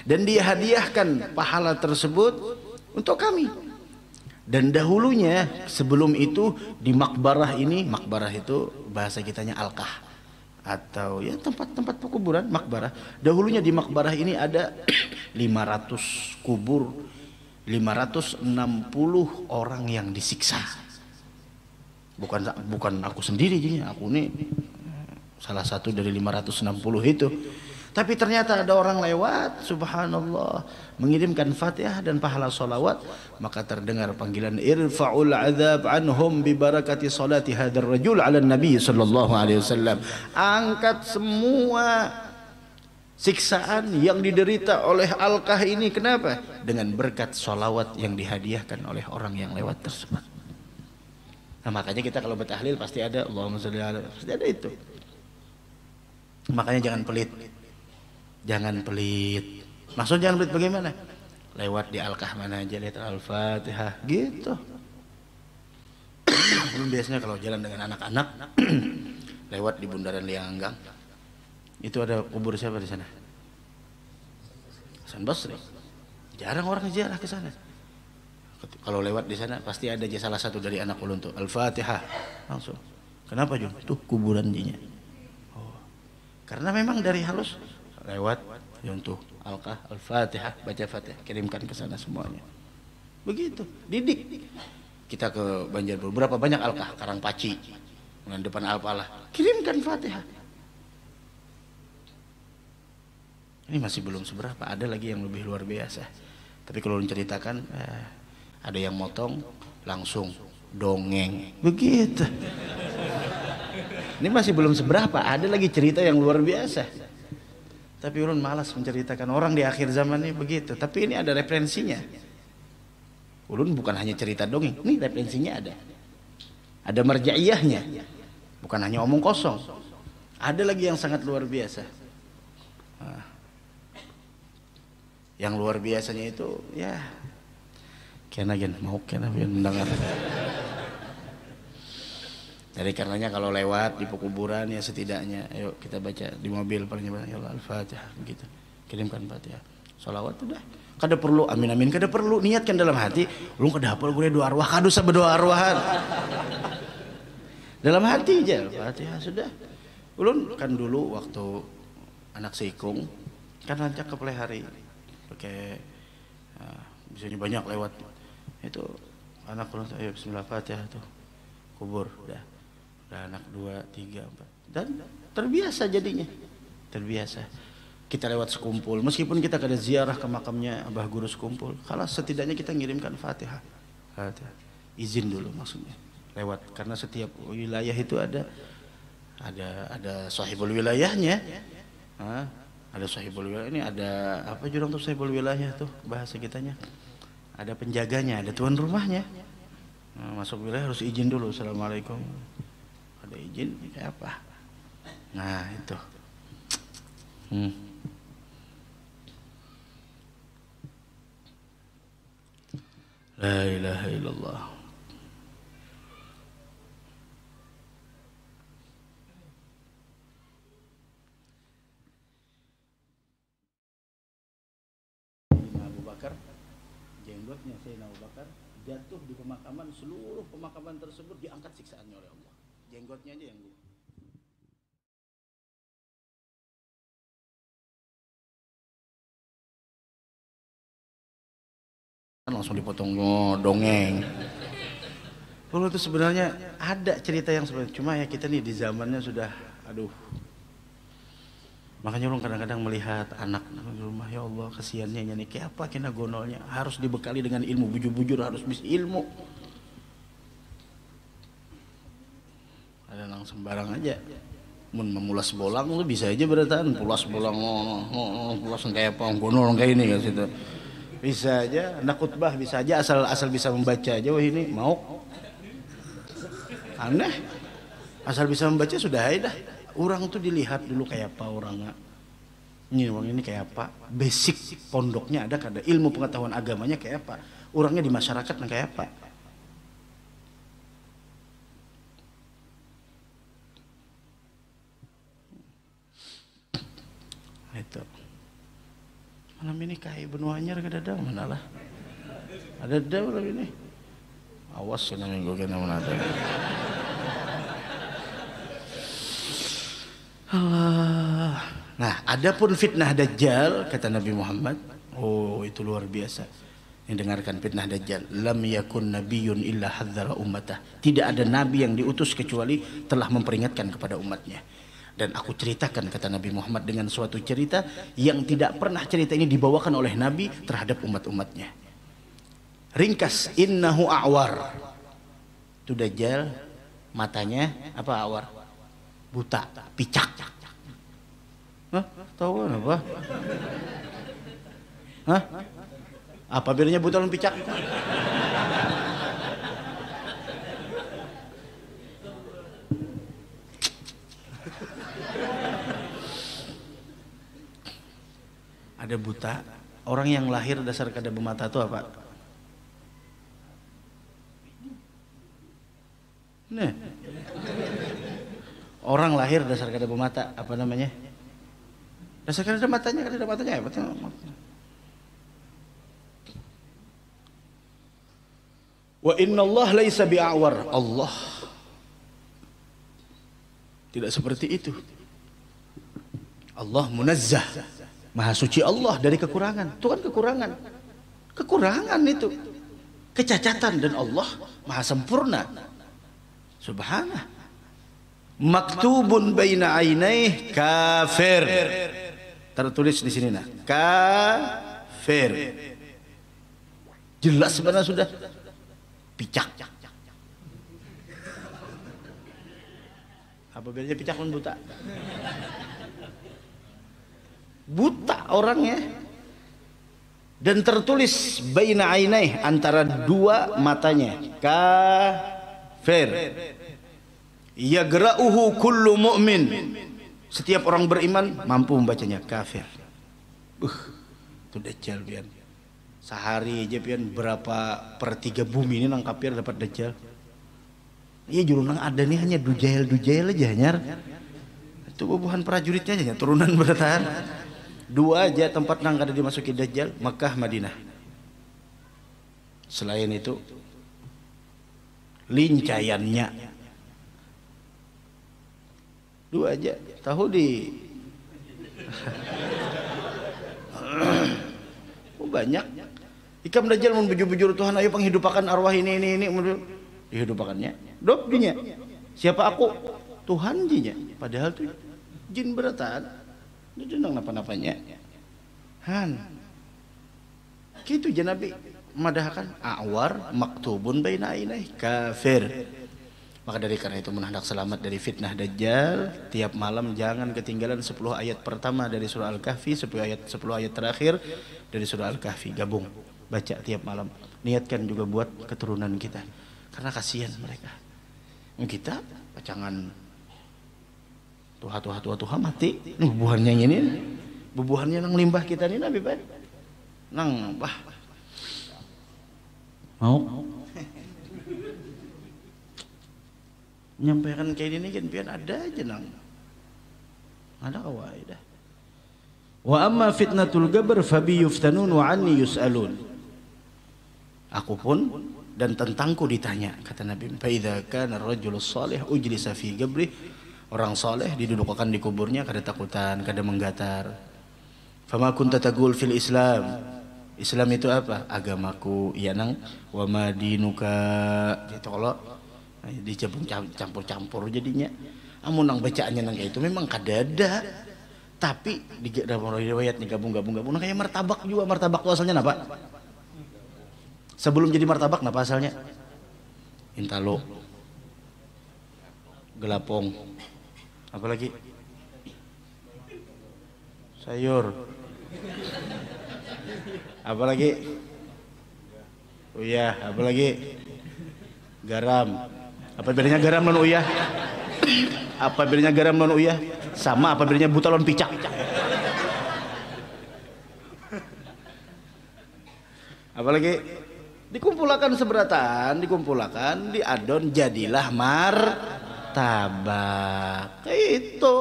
Dan dia hadiahkan pahala tersebut untuk kami. Dan dahulunya sebelum itu di makbarah ini, makbarah itu bahasa kitanya alqah atau ya tempat-tempat pekuburan, makbarah. Dahulunya di makbarah ini ada 500 kubur, 560 orang yang disiksa. Bukan aku sendiri, aku ini salah satu dari 560 itu. Tapi ternyata ada orang lewat, subhanallah, mengirimkan Fatihah dan pahala solawat, maka terdengar panggilan irfa'ul azab anhum bi barakati salati hadzal rajul 'ala nabi sallallahu alaihi wasallam. Angkat semua siksaan yang diderita oleh Alqah ini. Kenapa? Dengan berkat solawat yang dihadiahkan oleh orang yang lewat tersebut. Nah, makanya kita kalau bertahlil pasti ada Allahumma sholli ala, pasti ada itu. Makanya jangan pelit. Jangan pelit. Maksud jangan pelit bagaimana? Lewat di Alqah mana aja, lihat Al-Fatihah gitu. Biasanya kalau jalan dengan anak-anak lewat di Bundaran Lianggang, itu ada kubur siapa di sana? Hasan Basri. Jarang orang ziarah ke sana. Kalau lewat di sana pasti ada salah satu dari anak ulun tuh Al-Fatihah langsung. Kenapa Jun? Tuh kuburan jinya. Oh. Karena memang dari halus lewat ya untuk Alqah, Al-Fatihah, baca Fatihah, kirimkan ke sana semuanya. Begitu, didik. Kita ke Banjarbaru, berapa banyak Alqah, Karangpaci, dengan depan Al-Falah, kirimkan Fatihah. Ini masih belum seberapa, ada lagi yang lebih luar biasa. Tapi kalau menceritakan, ada yang motong langsung dongeng, begitu. Ini masih belum seberapa, ada lagi cerita yang luar biasa. Tapi ulun malas menceritakan, orang di akhir zaman ini begitu. Tapi ini ada referensinya. Ulun bukan hanya cerita dongeng, ini referensinya ada. Ada marja'iyahnya. Bukan hanya omong kosong. Ada lagi yang sangat luar biasa. Nah, yang luar biasanya itu ya kena mau mendengar. Jadi karenanya kalau lewat di pekuburan ya setidaknya ayo kita baca di mobil paling banyak ya Al-Fatihah begitu. Kirimkan Fatihah. Shalawat udah. Kada perlu amin amin, kada perlu niatkan dalam hati, ulun kada hafal gue doa arwah, kada usah berdoa arwahan. Dalam hati aja Al-Fatihah sudah. Ulun kan dulu waktu anak sikung kan rancak ke pelihari pakai biasanya banyak lewat. Itu anak ulun ayo bismillah Fatihah tuh. Kubur udah. Anak 2, 3, 4 Dan terbiasa jadinya. Terbiasa. Kita lewat sekumpul, meskipun kita kada ziarah ke makamnya Abah Guru sekumpul, kalau setidaknya kita ngirimkan Fatihah. Fatihah. Izin dulu maksudnya. Lewat, karena setiap wilayah itu ada sahibul wilayahnya. Ada sahibul wilayah, ini ada apa jurang tuh sahibul wilayah tuh bahasa kitanya. Ada penjaganya, ada tuan rumahnya. Masuk wilayah harus izin dulu. Assalamualaikum. Ada izin kayak apa? Nah, itu. La ilaha illallah. Abu Bakar, jenggotnya Sayyidina Abu Bakar jatuh di pemakaman, seluruh pemakaman tersebut diangkat siksaannya oleh Allah. Jenggotnya aja yang langsung dipotong dongeng. Kalau itu sebenarnya ada cerita yang sebenarnya, cuma ya kita nih di zamannya sudah, aduh. Makanya orang kadang-kadang melihat anak di rumah, ya Allah kasihannya nih, kayak apa kena gonolnya, harus dibekali dengan ilmu, bujur-bujur harus bisa ilmu. Ada nang sembarang aja, mun memulas bolang lu bisa aja beratan, pulas bolang, pulas kayak apa, gonol kayak ini kan situ. Bisa aja, anak khutbah bisa aja, asal bisa membaca aja. Wah ini mau aneh, asal bisa membaca sudah aja dah. Orang tuh dilihat dulu kayak apa orangnya, ini orang ini kayak apa, basic pondoknya ada, ilmu pengetahuan agamanya kayak apa, orangnya di masyarakat kayak apa. Itu malam ini kayak benua anyar kada mana lah, ada malam ini, awas kena minggu kena mana ada. Allah. Nah, adapun fitnah Dajjal kata Nabi Muhammad, oh itu luar biasa. Yang dengarkan fitnah Dajjal, lam yakun nabiyyun illa hadzara ummatah. Tidak ada nabi yang diutus kecuali telah memperingatkan kepada umatnya. Dan aku ceritakan kata Nabi Muhammad dengan suatu cerita yang tidak pernah cerita ini dibawakan oleh Nabi terhadap umat-umatnya. Ringkas, innahu a'war. Itu Dajjal matanya apa awar? Buta, picak. Hah? Tahu kan apa? Hah? Apa bedanya buta dan picak? Ada buta, orang yang lahir dasar kada bermata itu apa? Nah, orang lahir dasar kada bermata, apa namanya? Dasar kada ada matanya, apa? Wa inna Allah laisa bi'awar. Allah tidak seperti itu. Allah munazzah, maha suci Allah dari kekurangan. Itu kan kekurangan itu, kecacatan, dan Allah maha sempurna. Subhanah. Maktubun baina ainaih kafir. Tertulis di sini nah, kafir. Jelas sebenarnya sudah picak. Apa bedanya picak dan buta? Buta orangnya, dan tertulis baina ainaih, antara dua matanya, kafir. Yagra'uhu kullu mu'min, setiap orang beriman mampu membacanya, kafir. Itu Dajjal pian. Sehari aja pian berapa per 3 bumi ini nang kafir dapat Dajjal. Iya jurung nang ada nih hanya dujail aja nyar. Itu bubuhan prajuritnya aja turunan bertahan. 2 aja tempat nang kada dimasuki Dajjal, Makkah, Madinah. Selain itu lincayannya 2 aja. Tahu di banyak. Ikam Dajjal mun bujur-bujur Tuhan, ayo penghidupakan arwah ini dihidupakannya. Dop dunia. Siapa aku? Tuhan jinya padahal tuh jin berataan itu nang napa-napanya han kitu je Nabi madahkan awar maktubun baina ainai kafir. Maka dari karena itu hendak selamat dari fitnah dajjal, tiap malam jangan ketinggalan 10 ayat pertama dari surah Al-Kahfi, 10 ayat terakhir dari surah Al-Kahfi, gabung baca tiap malam. Niatkan juga buat keturunan kita. Karena kasihan mereka. Kita pacangan tuha mati. Bubuhannya ini. Bubuhannya nang limbah kita ini Nabi Pak. Nang bah. Mau nyampaikan kayak ini kan pian ada aja nang. Ada kawaidah. Wa amma fitnatul gabr fabi yuftanun wa anni yus'alun. Aku pun dan tentangku ditanya, kata Nabi. Fa idza kana ar-rajulus salih ujlisa fi gabri. Orang saleh didudukkan di kuburnya kada takutan, kada menggatar. Fama kunta taqul fil Islam. Islam itu apa? Agamaku. Ya nang wa madinuka. Gitu kalau dicampur-campur jadinya. Amun nang bacaannya nang kayak itu memang kadada. Tapi di dalam riwayat nih gabung-gabung nah kayak martabak juga. Martabak itu asalnya apa? Sebelum jadi martabak apa asalnya? Intalo. Gelapong. Apalagi? Sayur. Apalagi? Uyah, apalagi? Garam. Apa bedanya garam dan uyah? Apa bedanya garam dan uyah? Sama apa bedanya butalon picak? Apalagi dikumpulkan seberatan, dikumpulkan diadon jadilah martabak. Itu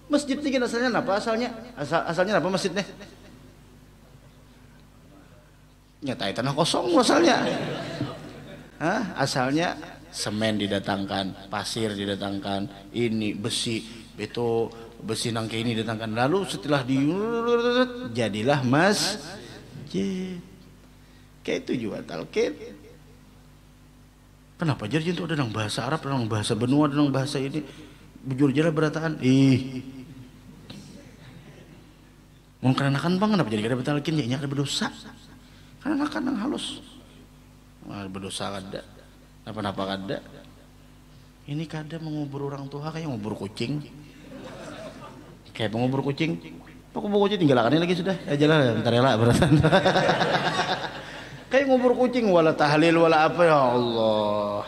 masjid ini asalnya apa? Asalnya apa masjidnya? Nyata tanah kosong asalnya. Asalnya semen didatangkan, pasir didatangkan, ini besi, itu besi nangke ini didatangkan. Lalu setelah jadilah masjid. Kayak itu juga talqin. Kenapa jadi itu ada nang bahasa Arab, ada nang bahasa benua, ada nang bahasa ini bujur jala berataan. Mun karanakan bang kenapa jadi kada betalkin nya kada berdosa. Karanakan nang halus. Berdosa kada. Apa-apa kada. Ini kada mengubur orang tua kayak ngubur kucing. Kayak mengubur kucing. Pak ngubur kucing tinggalkan lagi sudah. Jalan bentar rela beratan. Kayak ngubur kucing wala tahlil wala apa ya Allah.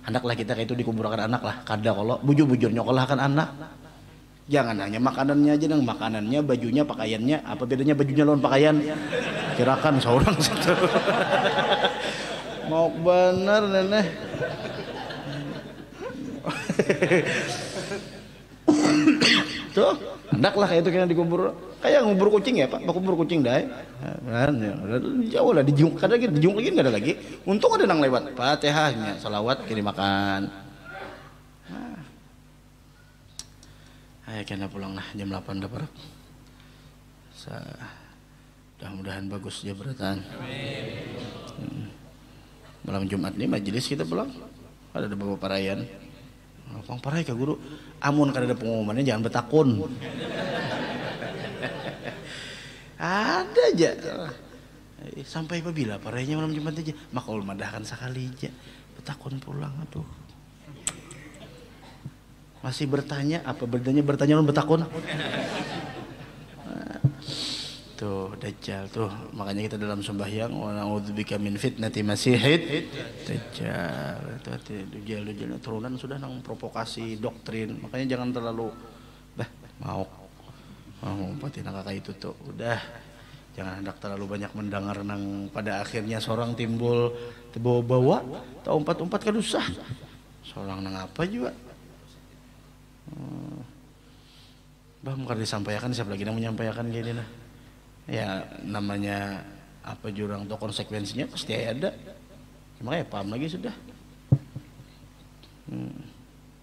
Hendaklah kita kayak itu dikuburkan anak lah. Kada kalau bujur-bujur nyokolahkan anak. Jangan hanya makanannya aja nang makanannya, bajunya, pakaiannya. Apa bedanya bajunya lawan pakaian? Kirakan seorang satu. Mau bener nenek. Tuh, hendaklah kayak itu kena dikubur. Kayak ngubur kucing ya Pak, kubur kucing dah. Jauh lah dijung, kadang lagi dijung lagi nggak ada lagi. Untung ada nang lewat. Fatihahnya, salawat kirim makan. Ayo kena pulang lah jam 8 dah Pak. Mudah-mudahan bagus dia beratan. Malam Jumat ini majelis kita pulang. Ada beberapa parayan. Pang parai ka guru. Amun kada ada pengumumannya jangan betakun. Ada aja. Sampai apabila parainya malam Jumat aja. Maka ulama madahkan sekali aja. Betakun pulang aduh. Masih bertanya apa bedanya bertanya dan betakun? Tuh dajjal tuh makanya kita dalam sembahyang wa na'udzubika min fitnati masihid dajjal. Dajjal turunan sudah nang provokasi doktrin. Makanya jangan terlalu mau patin kakak itu tuh udah jangan hendak terlalu banyak mendengar nang pada akhirnya seorang timbul bawa atau umpat-umpat kan usah seorang nang apa juga bukan disampaikan siapa lagi yang menyampaikan gini nah ya namanya apa jurang atau konsekuensinya pasti ada makanya paham lagi sudah